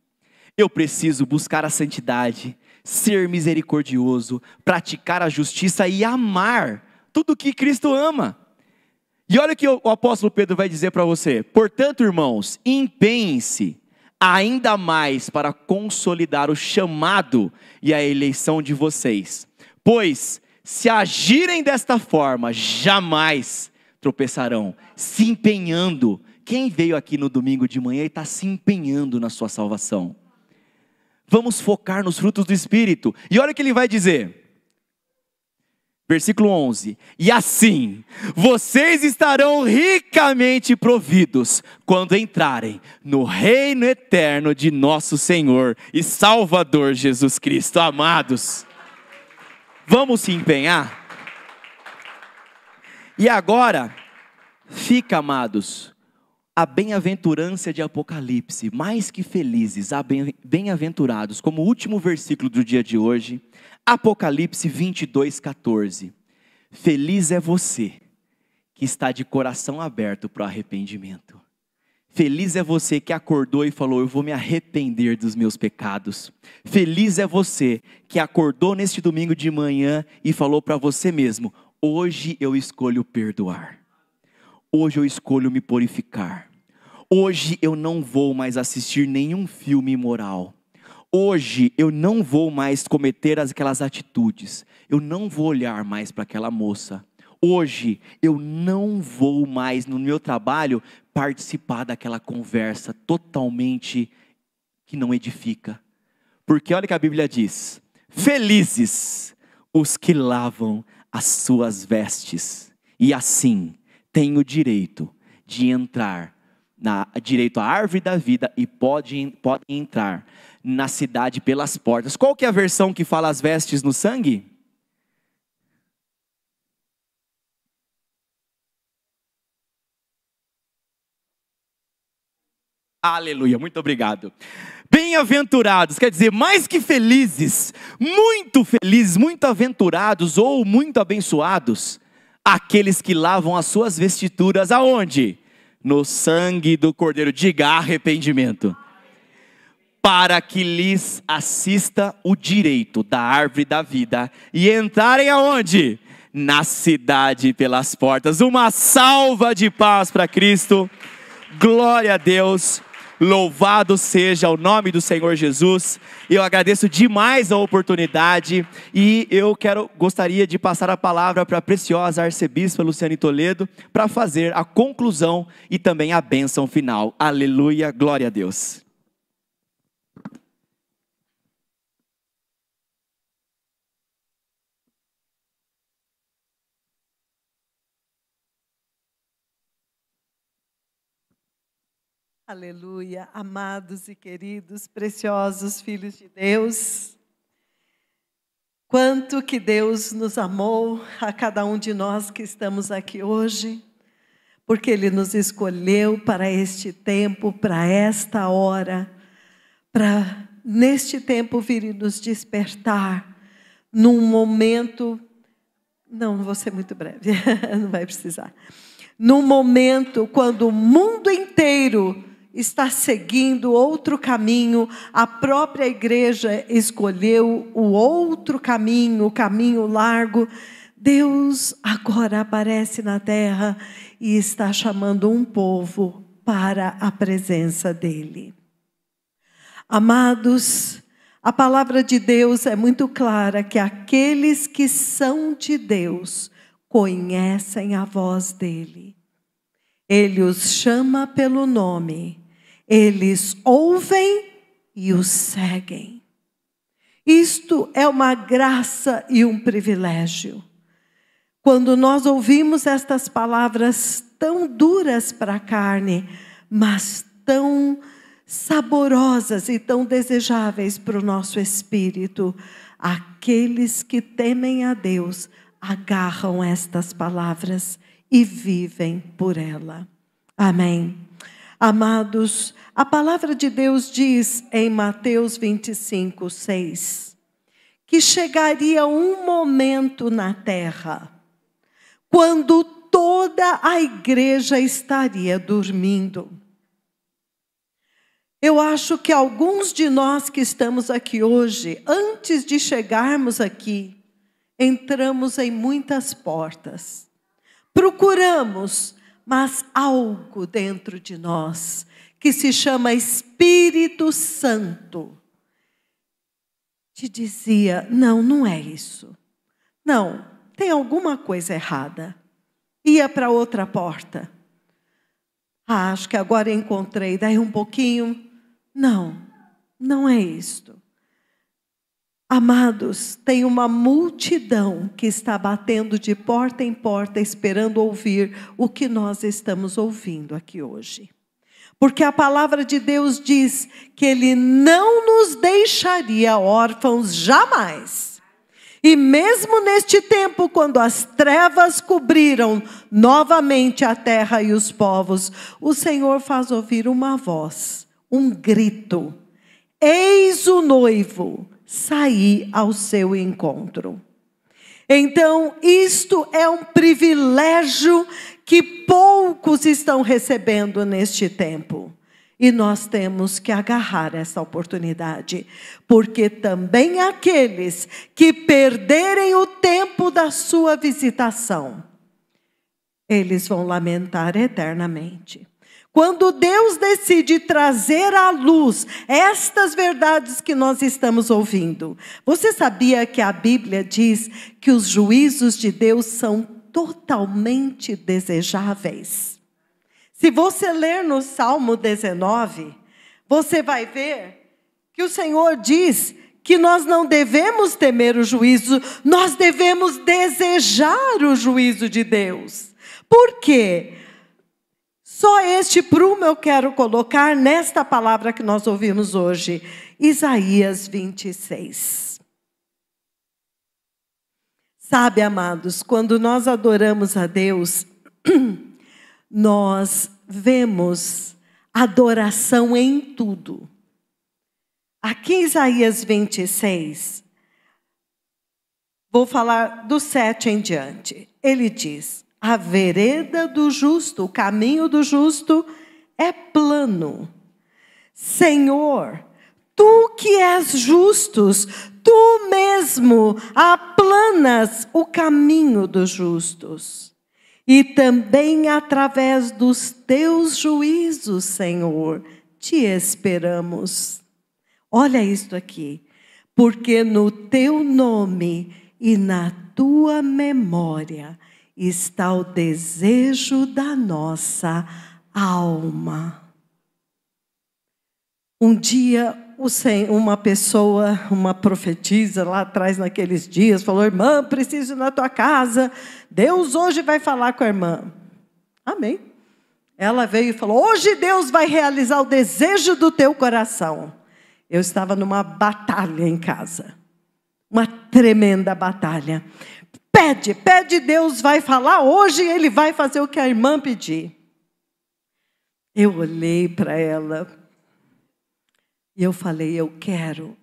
Eu preciso buscar a santidade, ser misericordioso, praticar a justiça e amar tudo que Cristo ama. E olha o que o apóstolo Pedro vai dizer para você. Portanto, irmãos, empenhem-se ainda mais para consolidar o chamado e a eleição de vocês. Pois, se agirem desta forma, jamais tropeçarão, se empenhando. Quem veio aqui no domingo de manhã e está se empenhando na sua salvação? Vamos focar nos frutos do Espírito. E olha o que ele vai dizer. Versículo 11. E assim, vocês estarão ricamente providos quando entrarem no reino eterno de nosso Senhor e Salvador Jesus Cristo. Amados, vamos se empenhar? E agora, fica, amados, a bem-aventurança de Apocalipse, mais que felizes, bem-aventurados, como o último versículo do dia de hoje, Apocalipse 22, 14. Feliz é você que está de coração aberto para o arrependimento. Feliz é você que acordou e falou, eu vou me arrepender dos meus pecados. Feliz é você que acordou neste domingo de manhã e falou para você mesmo, hoje eu escolho perdoar. Hoje eu escolho me purificar. Hoje eu não vou mais assistir nenhum filme imoral. Hoje eu não vou mais cometer aquelas atitudes. Eu não vou olhar mais para aquela moça. Hoje eu não vou mais no meu trabalho participar daquela conversa totalmente que não edifica. Porque olha o que a Bíblia diz. Felizes os que lavam as suas vestes. E assim têm o direito de entrar, direito à árvore da vida e podem entrar na cidade pelas portas. Qual que é a versão que fala as vestes no sangue? Aleluia, muito obrigado. Bem-aventurados, quer dizer, mais que felizes, muito aventurados ou muito abençoados, aqueles que lavam as suas vestiduras aonde? No sangue do Cordeiro, diga arrependimento. Para que lhes assista o direito da árvore da vida e entrarem aonde? Na cidade pelas portas. Uma salva de paz para Cristo. Glória a Deus. Louvado seja o nome do Senhor Jesus. Eu agradeço demais a oportunidade e gostaria de passar a palavra para a preciosa arcebispa Luciane Toledo para fazer a conclusão e também a bênção final. Aleluia, glória a Deus. Aleluia, amados e queridos, preciosos filhos de Deus. Quanto que Deus nos amou, a cada um de nós que estamos aqui hoje, porque Ele nos escolheu para este tempo, para esta hora, para neste tempo vir e nos despertar, num momento, não vou ser muito breve, não vai precisar, num momento quando o mundo inteiro está seguindo outro caminho, a própria igreja escolheu o outro caminho, o caminho largo. Deus agora aparece na terra e está chamando um povo para a presença dEle. Amados, a palavra de Deus é muito clara que aqueles que são de Deus conhecem a voz dEle. Ele os chama pelo nome. Eles ouvem e os seguem. Isto é uma graça e um privilégio. Quando nós ouvimos estas palavras tão duras para a carne, mas tão saborosas e tão desejáveis para o nosso espírito, aqueles que temem a Deus agarram estas palavras e vivem por ela. Amém. Amados, a palavra de Deus diz em Mateus 25, 6, que chegaria um momento na terra, quando toda a igreja estaria dormindo. Eu acho que alguns de nós que estamos aqui hoje, antes de chegarmos aqui, entramos em muitas portas. Procuramos, mas algo dentro de nós, que se chama Espírito Santo, te dizia, não é isso. Não, tem alguma coisa errada. Ia para outra porta. Acho que agora encontrei, daí um pouquinho. Não é isto. Amados, tem uma multidão que está batendo de porta em porta, esperando ouvir o que nós estamos ouvindo aqui hoje. Porque a palavra de Deus diz que Ele não nos deixaria órfãos jamais. E mesmo neste tempo, quando as trevas cobriram novamente a terra e os povos, o Senhor faz ouvir uma voz, um grito. Eis o noivo, sair ao seu encontro. Então, isto é um privilégio que poucos estão recebendo neste tempo. E nós temos que agarrar essa oportunidade, porque também aqueles que perderem o tempo da sua visitação, eles vão lamentar eternamente. Quando Deus decide trazer à luz estas verdades que nós estamos ouvindo, você sabia que a Bíblia diz que os juízos de Deus são totalmente desejáveis? Se você ler no Salmo 19, você vai ver que o Senhor diz que nós não devemos temer o juízo, nós devemos desejar o juízo de Deus. Por quê? Só este prumo eu quero colocar nesta palavra que nós ouvimos hoje. Isaías 26. Sabe, amados, quando nós adoramos a Deus, nós vemos adoração em tudo. Aqui em Isaías 26, vou falar do 7 em diante. Ele diz: a vereda do justo, o caminho do justo é plano. Senhor, tu que és justos, tu mesmo aplanas o caminho dos justos. E também através dos teus juízos, Senhor, te esperamos. Olha isto aqui. Porque no teu nome e na tua memória está o desejo da nossa alma. Um dia, uma pessoa, uma profetisa lá atrás naqueles dias, falou: irmã, preciso ir na tua casa, Deus hoje vai falar com a irmã. Amém. Ela veio e falou: hoje Deus vai realizar o desejo do teu coração. Eu estava numa batalha em casa, uma tremenda batalha. Pede, Deus vai falar, hoje Ele vai fazer o que a irmã pedir. Eu olhei para ela e eu falei: eu quero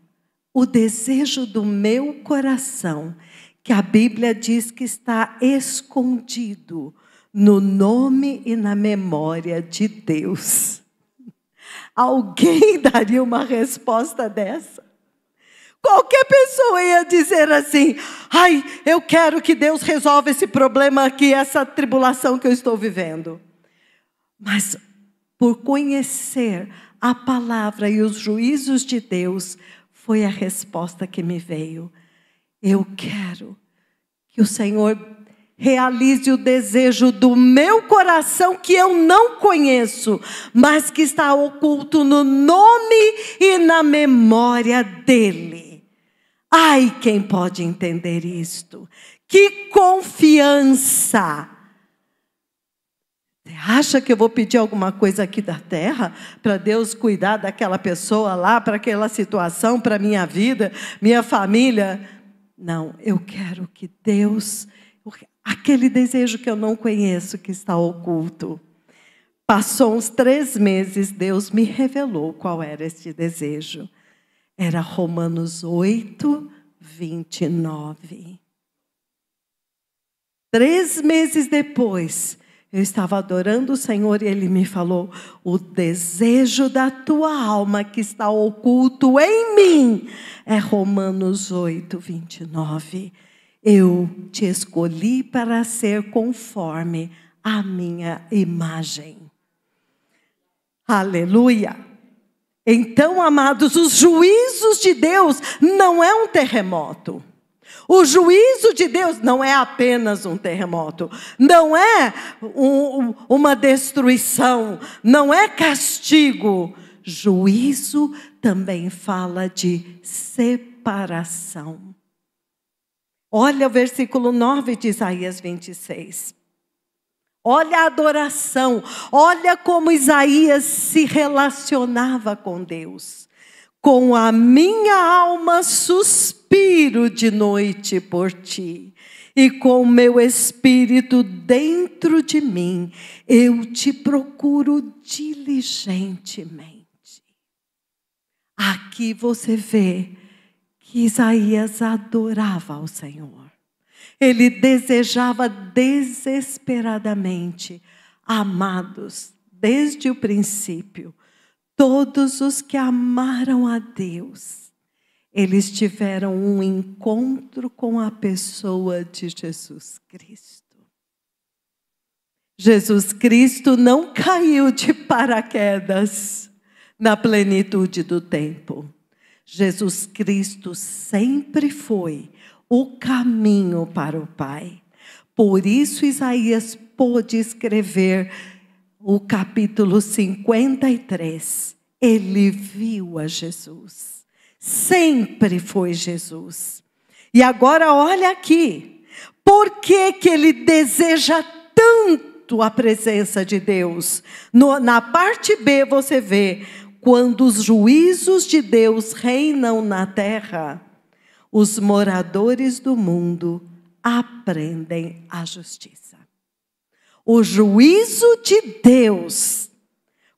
o desejo do meu coração, que a Bíblia diz que está escondido no nome e na memória de Deus. Alguém daria uma resposta dessa? Qualquer pessoa ia dizer assim: ai, eu quero que Deus resolva esse problema aqui, essa tribulação que eu estou vivendo. Mas por conhecer a palavra e os juízos de Deus, foi a resposta que me veio. Eu quero que o Senhor realize o desejo do meu coração, que eu não conheço, mas que está oculto no nome e na memória dEle. Ai, quem pode entender isto? Que confiança! Você acha que eu vou pedir alguma coisa aqui da terra para Deus cuidar daquela pessoa lá, para aquela situação, para a minha vida, minha família? Não, eu quero que Deus, aquele desejo que eu não conheço, que está oculto. Passou uns 3 meses, Deus me revelou qual era esse desejo. Era Romanos 8, 29. 3 meses depois, eu estava adorando o Senhor e Ele me falou: o desejo da tua alma que está oculto em mim é Romanos 8, 29. Eu te escolhi para ser conforme a minha imagem. Aleluia! Então, amados, os juízos de Deus não é um terremoto. O juízo de Deus não é apenas um terremoto, não é uma destruição, não é castigo. Juízo também fala de separação. Olha o versículo 9 de Isaías 26. Olha a adoração, olha como Isaías se relacionava com Deus. Com a minha alma suspiro de noite por ti, e com o meu espírito dentro de mim, eu te procuro diligentemente. Aqui você vê que Isaías adorava ao Senhor. Ele desejava desesperadamente, amados, desde o princípio, todos os que amaram a Deus, eles tiveram um encontro com a pessoa de Jesus Cristo. Jesus Cristo não caiu de paraquedas na plenitude do tempo. Jesus Cristo sempre foi o caminho para o Pai. Por isso Isaías pôde escrever o capítulo 53. Ele viu a Jesus. Sempre foi Jesus. E agora olha aqui. Por que ele deseja tanto a presença de Deus? Na parte B você vê: quando os juízos de Deus reinam na terra, os moradores do mundo aprendem a justiça. O juízo de Deus,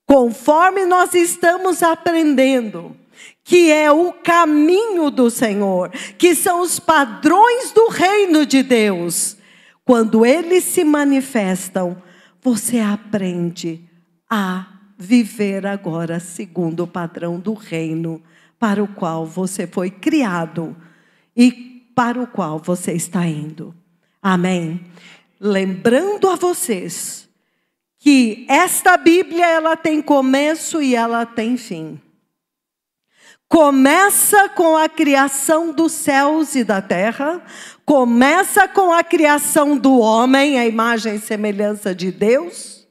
conforme nós estamos aprendendo, que é o caminho do Senhor, que são os padrões do reino de Deus, quando eles se manifestam, você aprende a viver agora segundo o padrão do reino para o qual você foi criado e para o qual você está indo. Amém? Lembrando a vocês que esta Bíblia, ela tem começo e ela tem fim. Começa com a criação dos céus e da terra, começa com a criação do homem, a imagem e semelhança de Deus,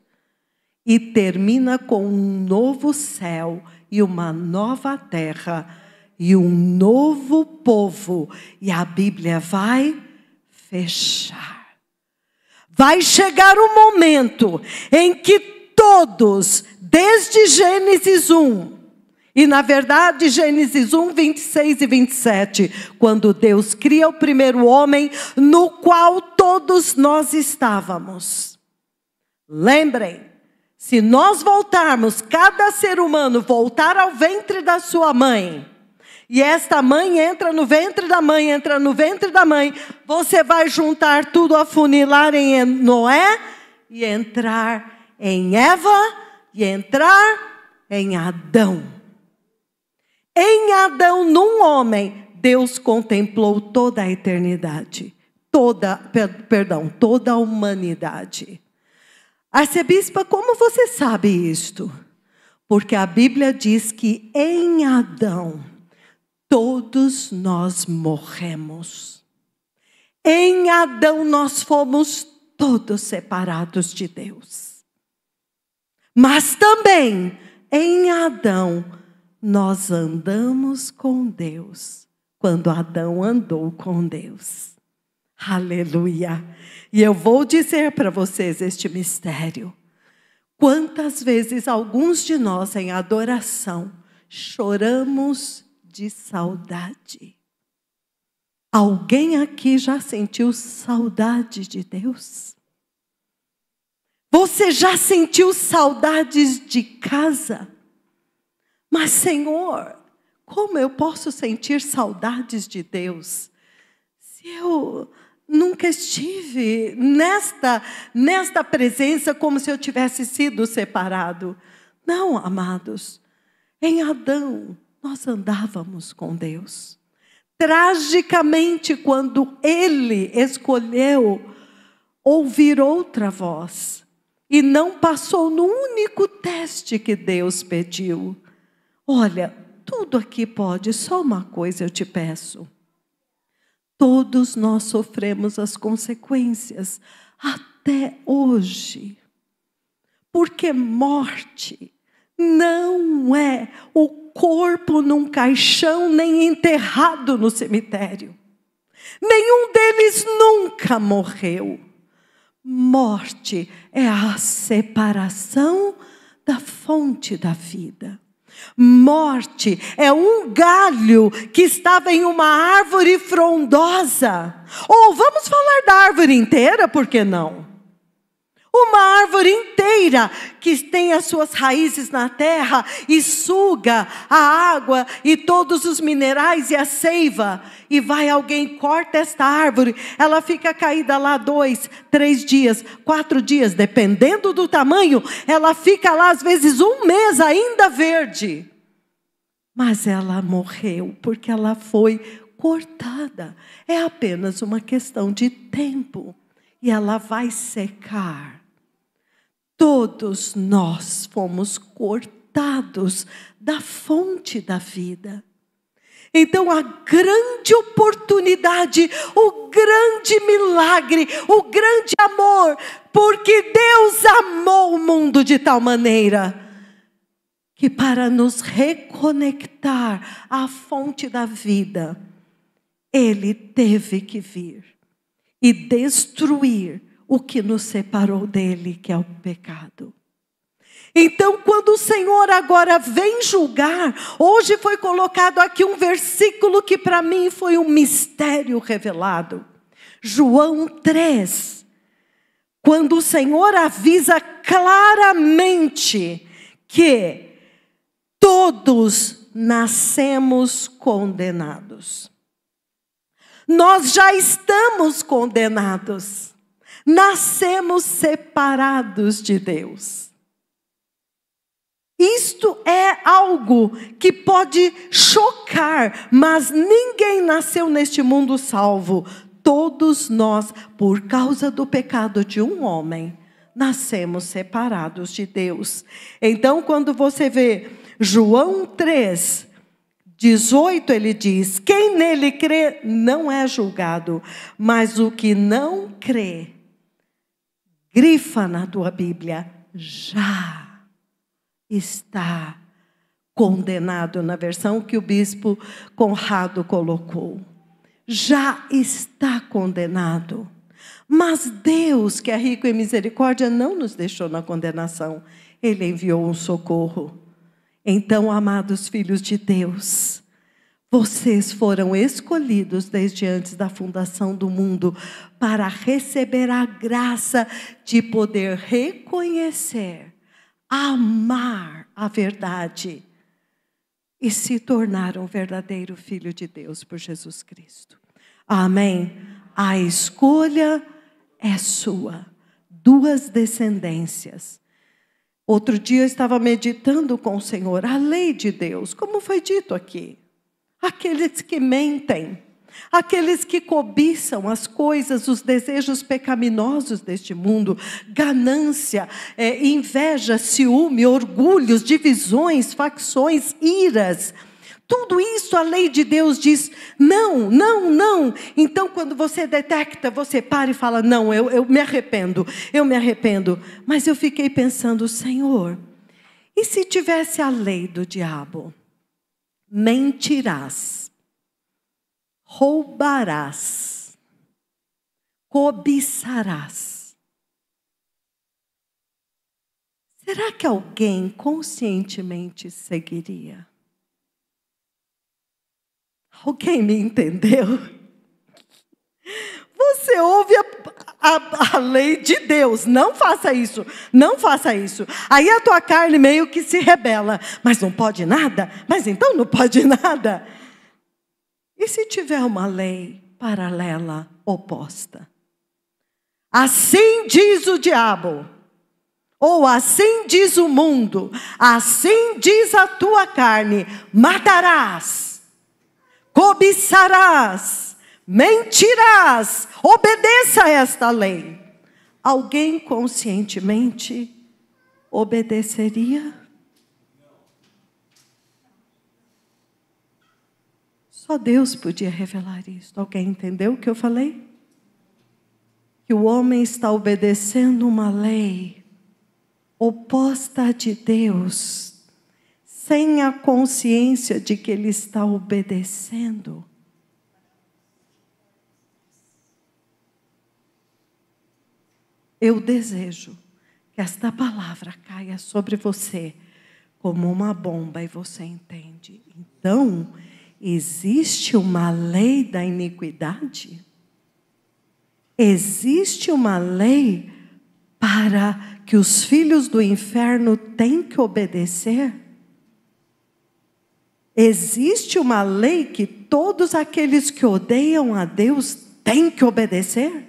e termina com um novo céu e uma nova terra e um novo povo. E a Bíblia vai fechar. Vai chegar um momento em que todos, desde Gênesis 1, e na verdade Gênesis 1, 26 e 27, quando Deus cria o primeiro homem, no qual todos nós estávamos. Lembrem, se nós voltarmos, cada ser humano voltar ao ventre da sua mãe, e esta mãe entra no ventre da mãe, entra no ventre da mãe, você vai juntar tudo, afunilar em Noé, e entrar em Eva, e entrar em Adão. Em Adão, num homem, Deus contemplou toda a eternidade, toda a humanidade. Arcebispa, como você sabe isto? Porque a Bíblia diz que em Adão, todos nós morremos. Em Adão nós fomos todos separados de Deus. Mas também em Adão nós andamos com Deus, quando Adão andou com Deus. Aleluia! E eu vou dizer para vocês este mistério. Quantas vezes alguns de nós em adoração choramos de saudade. Alguém aqui já sentiu saudade de Deus? Você já sentiu saudades de casa? Mas, Senhor, como eu posso sentir saudades de Deus se eu nunca estive nesta presença como se eu tivesse sido separado? Não, amados, em Adão nós andávamos com Deus. Tragicamente, quando ele escolheu ouvir outra voz e não passou no único teste que Deus pediu. Olha, tudo aqui pode, só uma coisa eu te peço. Todos nós sofremos as consequências até hoje. Porque morte não é o corpo num caixão, nem enterrado no cemitério. Nenhum deles nunca morreu. Morte é a separação da fonte da vida. Morte é um galho que estava em uma árvore frondosa. Ou vamos falar da árvore inteira, por que não? Uma árvore inteira que tem as suas raízes na terra e suga a água e todos os minerais e a seiva. E vai alguém, corta esta árvore, ela fica caída lá 2, 3 dias, 4 dias, dependendo do tamanho, ela fica lá às vezes 1 mês ainda verde. Mas ela morreu porque ela foi cortada. É apenas uma questão de tempo e ela vai secar. Todos nós fomos cortados da fonte da vida. Então a grande oportunidade, o grande milagre, o grande amor, porque Deus amou o mundo de tal maneira, que para nos reconectar à fonte da vida, Ele teve que vir e destruir o que nos separou dele, que é o pecado. Então, quando o Senhor agora vem julgar, hoje foi colocado aqui um versículo que para mim foi um mistério revelado. João 3, quando o Senhor avisa claramente que todos nascemos condenados. Nós já estamos condenados. Nascemos separados de Deus. Isto é algo que pode chocar, mas ninguém nasceu neste mundo salvo. Todos nós, por causa do pecado de um homem, nascemos separados de Deus. Então, quando você vê João 3:18, ele diz: quem nele crê não é julgado, mas o que não crê, grifa na tua Bíblia, já está condenado, na versão que o bispo Conrado colocou. Já está condenado. Mas Deus, que é rico em misericórdia, não nos deixou na condenação. Ele enviou um socorro. Então, amados filhos de Deus, vocês foram escolhidos desde antes da fundação do mundo para receber a graça de poder reconhecer, amar a verdade e se tornar um verdadeiro filho de Deus por Jesus Cristo. Amém? A escolha é sua. 2 descendências. Outro dia eu estava meditando com o Senhor, a lei de Deus, como foi dito aqui. Aqueles que mentem, aqueles que cobiçam as coisas, os desejos pecaminosos deste mundo, ganância, inveja, ciúme, orgulhos, divisões, facções, iras. Tudo isso a lei de Deus diz, não, não, não. Então quando você detecta, você para e fala, não, eu me arrependo. Mas eu fiquei pensando, Senhor, e se tivesse a lei do diabo? Mentirás, roubarás, cobiçarás. Será que alguém conscientemente seguiria? Alguém me entendeu? Você ouve a lei de Deus, não faça isso, não faça isso. Aí a tua carne meio que se rebela, mas não pode nada? Mas então não pode nada? E se tiver uma lei paralela, oposta? Assim diz o diabo, ou assim diz o mundo, assim diz a tua carne, matarás, cobiçarás, mentirás, obedeça a esta lei. Alguém conscientemente obedeceria? Só Deus podia revelar isso. Alguém entendeu o que eu falei? Que o homem está obedecendo uma lei oposta à de Deus, sem a consciência de que ele está obedecendo. Eu desejo que esta palavra caia sobre você como uma bomba e você entende. Então, existe uma lei da iniquidade? Existe uma lei para que os filhos do inferno têm que obedecer? Existe uma lei que todos aqueles que odeiam a Deus têm que obedecer?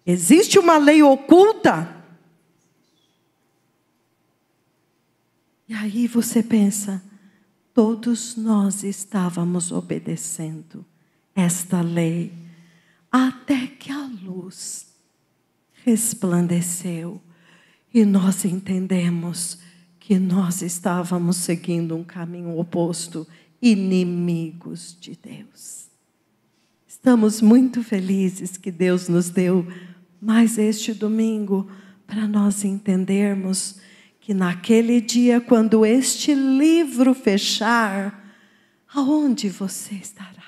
Existe uma lei oculta? E aí você pensa, todos nós estávamos obedecendo esta lei, até que a luz resplandeceu e nós entendemos que nós estávamos seguindo um caminho oposto, inimigos de Deus. Estamos muito felizes que Deus nos deu mais este domingo para nós entendermos que naquele dia, quando este livro fechar, aonde você estará?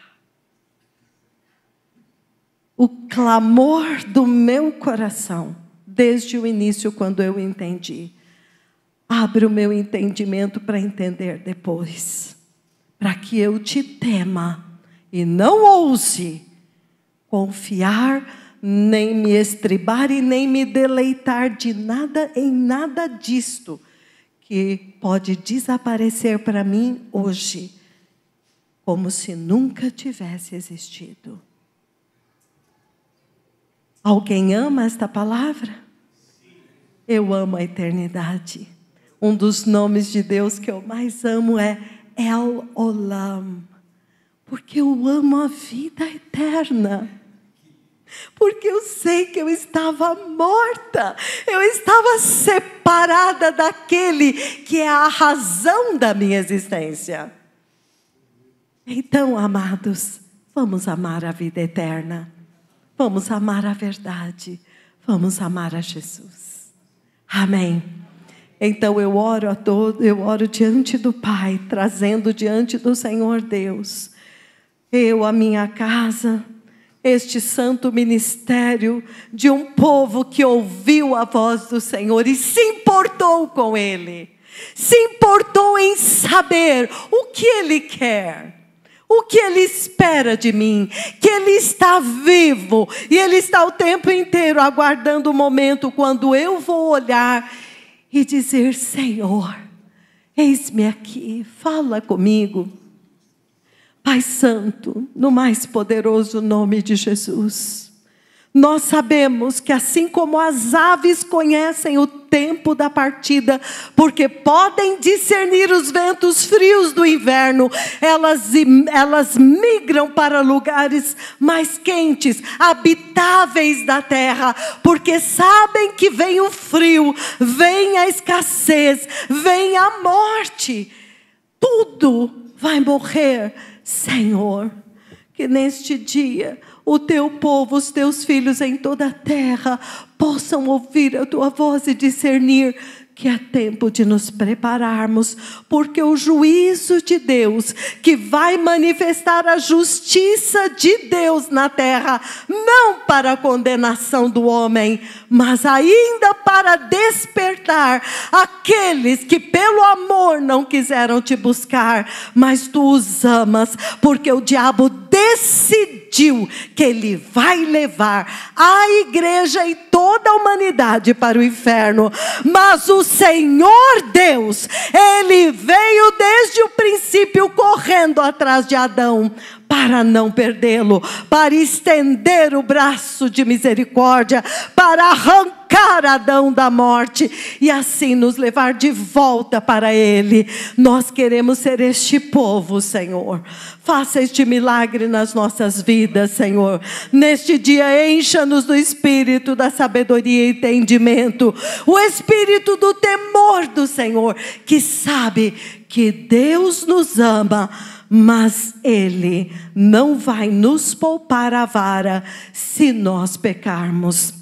O clamor do meu coração, desde o início, quando eu entendi, abre o meu entendimento para entender depois, para que eu te tema e não ouse confiar, nem me estribar e nem me deleitar de nada em nada disto que pode desaparecer para mim hoje, como se nunca tivesse existido. Alguém ama esta palavra? Eu amo a eternidade. Um dos nomes de Deus que eu mais amo é El Olam, porque eu amo a vida eterna. Porque eu sei que eu estava morta, eu estava separada daquele que é a razão da minha existência. Então, amados, vamos amar a vida eterna, vamos amar a verdade, vamos amar a Jesus. Amém. Então eu oro diante do Pai, trazendo diante do Senhor Deus, eu, a minha casa, este santo ministério de um povo que ouviu a voz do Senhor e se importou com Ele, se importou em saber o que Ele quer, o que Ele espera de mim, que Ele está vivo e Ele está o tempo inteiro aguardando o momento quando eu vou olhar e dizer: Senhor, eis-me aqui, fala comigo. Pai Santo, no mais poderoso nome de Jesus, nós sabemos que assim como as aves conhecem o tempo da partida, porque podem discernir os ventos frios do inverno, elas migram para lugares mais quentes, habitáveis da terra, porque sabem que vem o frio, vem a escassez, vem a morte, tudo vai morrer. Senhor, que neste dia o teu povo, os teus filhos em toda a terra possam ouvir a tua voz e discernir que é tempo de nos prepararmos, porque o juízo de Deus, que vai manifestar a justiça de Deus na terra, não para a condenação do homem, mas ainda para despertar aqueles que pelo amor não quiseram te buscar, mas tu os amas, porque o diabo decidiu que ele vai levar a igreja e toda a humanidade para o inferno, mas o Senhor Deus, Ele veio desde o princípio correndo atrás de Adão, para não perdê-lo, para estender o braço de misericórdia, para arrancar Adão da morte e assim nos levar de volta para Ele. Nós queremos ser este povo, Senhor. Faça este milagre nas nossas vidas, Senhor. Neste dia, encha-nos do espírito da sabedoria e entendimento, o espírito do temor do Senhor, que sabe que Deus nos ama, mas Ele não vai nos poupar a vara se nós pecarmos.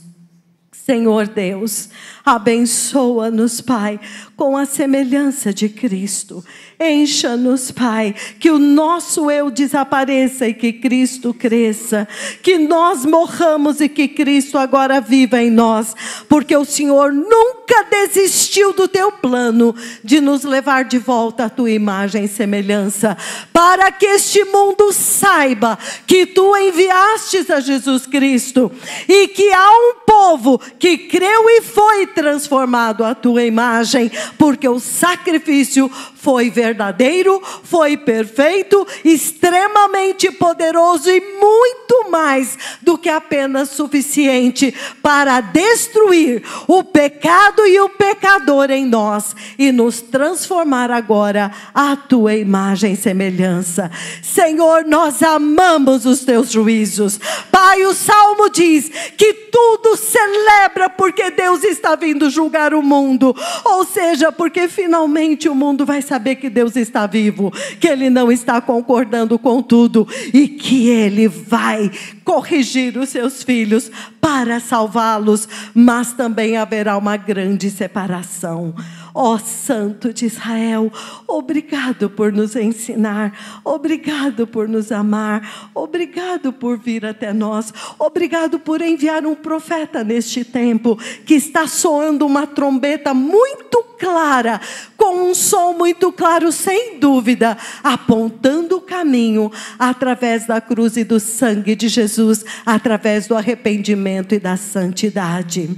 Senhor Deus, abençoa-nos, Pai, com a semelhança de Cristo. Encha-nos, Pai, que o nosso eu desapareça e que Cristo cresça. Que nós morramos e que Cristo agora viva em nós. Porque o Senhor nunca desistiu do teu plano de nos levar de volta à tua imagem e semelhança. Para que este mundo saiba que tu enviastes a Jesus Cristo. E que há um povo que creu e foi transformado à tua imagem. Porque o sacrifício foi verdadeiro, foi perfeito, extremamente poderoso e muito mais do que apenas suficiente para destruir o pecado e o pecador em nós e nos transformar agora à tua imagem e semelhança. Senhor, nós amamos os teus juízos. Pai, o Salmo diz que tudo celebra porque Deus está vindo julgar o mundo, ou seja, porque finalmente o mundo vai saber que Deus está vivo, que Ele não está concordando com tudo e que Ele vai corrigir os seus filhos para salvá-los, mas também haverá uma grande separação. Ó Santo de Israel, obrigado por nos ensinar, obrigado por nos amar, obrigado por vir até nós, obrigado por enviar um profeta neste tempo, que está soando uma trombeta muito clara, com um som muito claro, sem dúvida, apontando o caminho através da cruz e do sangue de Jesus, através do arrependimento e da santidade.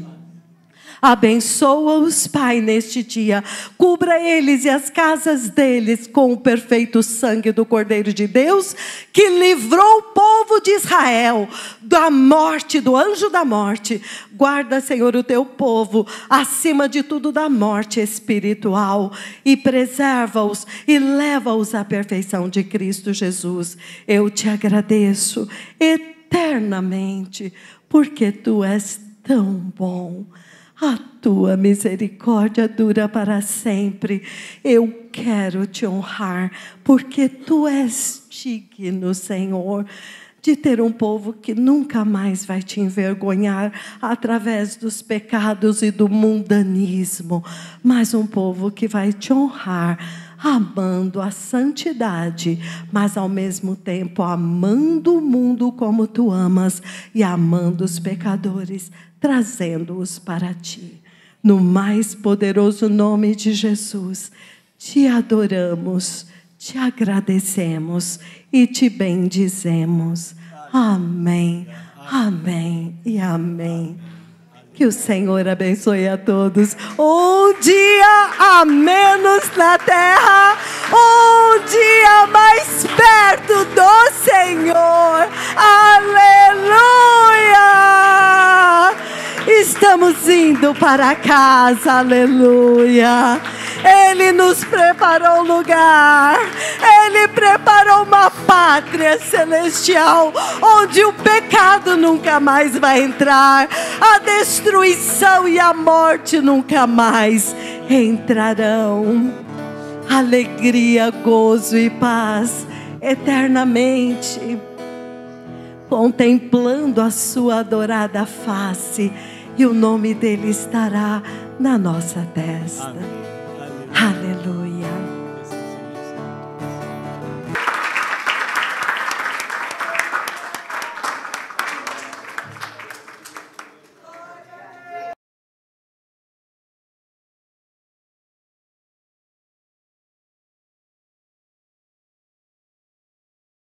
Abençoa-os, Pai, neste dia. Cubra eles e as casas deles com o perfeito sangue do Cordeiro de Deus, que livrou o povo de Israel da morte, do anjo da morte. Guarda, Senhor, o teu povo, acima de tudo da morte espiritual, e preserva-os e leva-os à perfeição de Cristo Jesus. Eu te agradeço eternamente, porque tu és tão bom. A tua misericórdia dura para sempre. Eu quero te honrar, porque tu és digno, Senhor, de ter um povo que nunca mais vai te envergonhar através dos pecados e do mundanismo, mas um povo que vai te honrar, amando a santidade, mas ao mesmo tempo amando o mundo como tu amas e amando os pecadores, trazendo-os para ti. No mais poderoso nome de Jesus, te adoramos, te agradecemos e te bendizemos. Amém, amém e amém. Que o Senhor abençoe a todos. Um dia a menos na terra, um dia mais perto do Senhor. Aleluia! Estamos indo para casa, aleluia. Ele nos preparou um lugar, Ele preparou uma pátria celestial, onde o pecado nunca mais vai entrar, a destruição e a morte nunca mais entrarão. Alegria, gozo e paz eternamente, contemplando a sua adorada face, e o nome dele estará na nossa testa. Aleluia.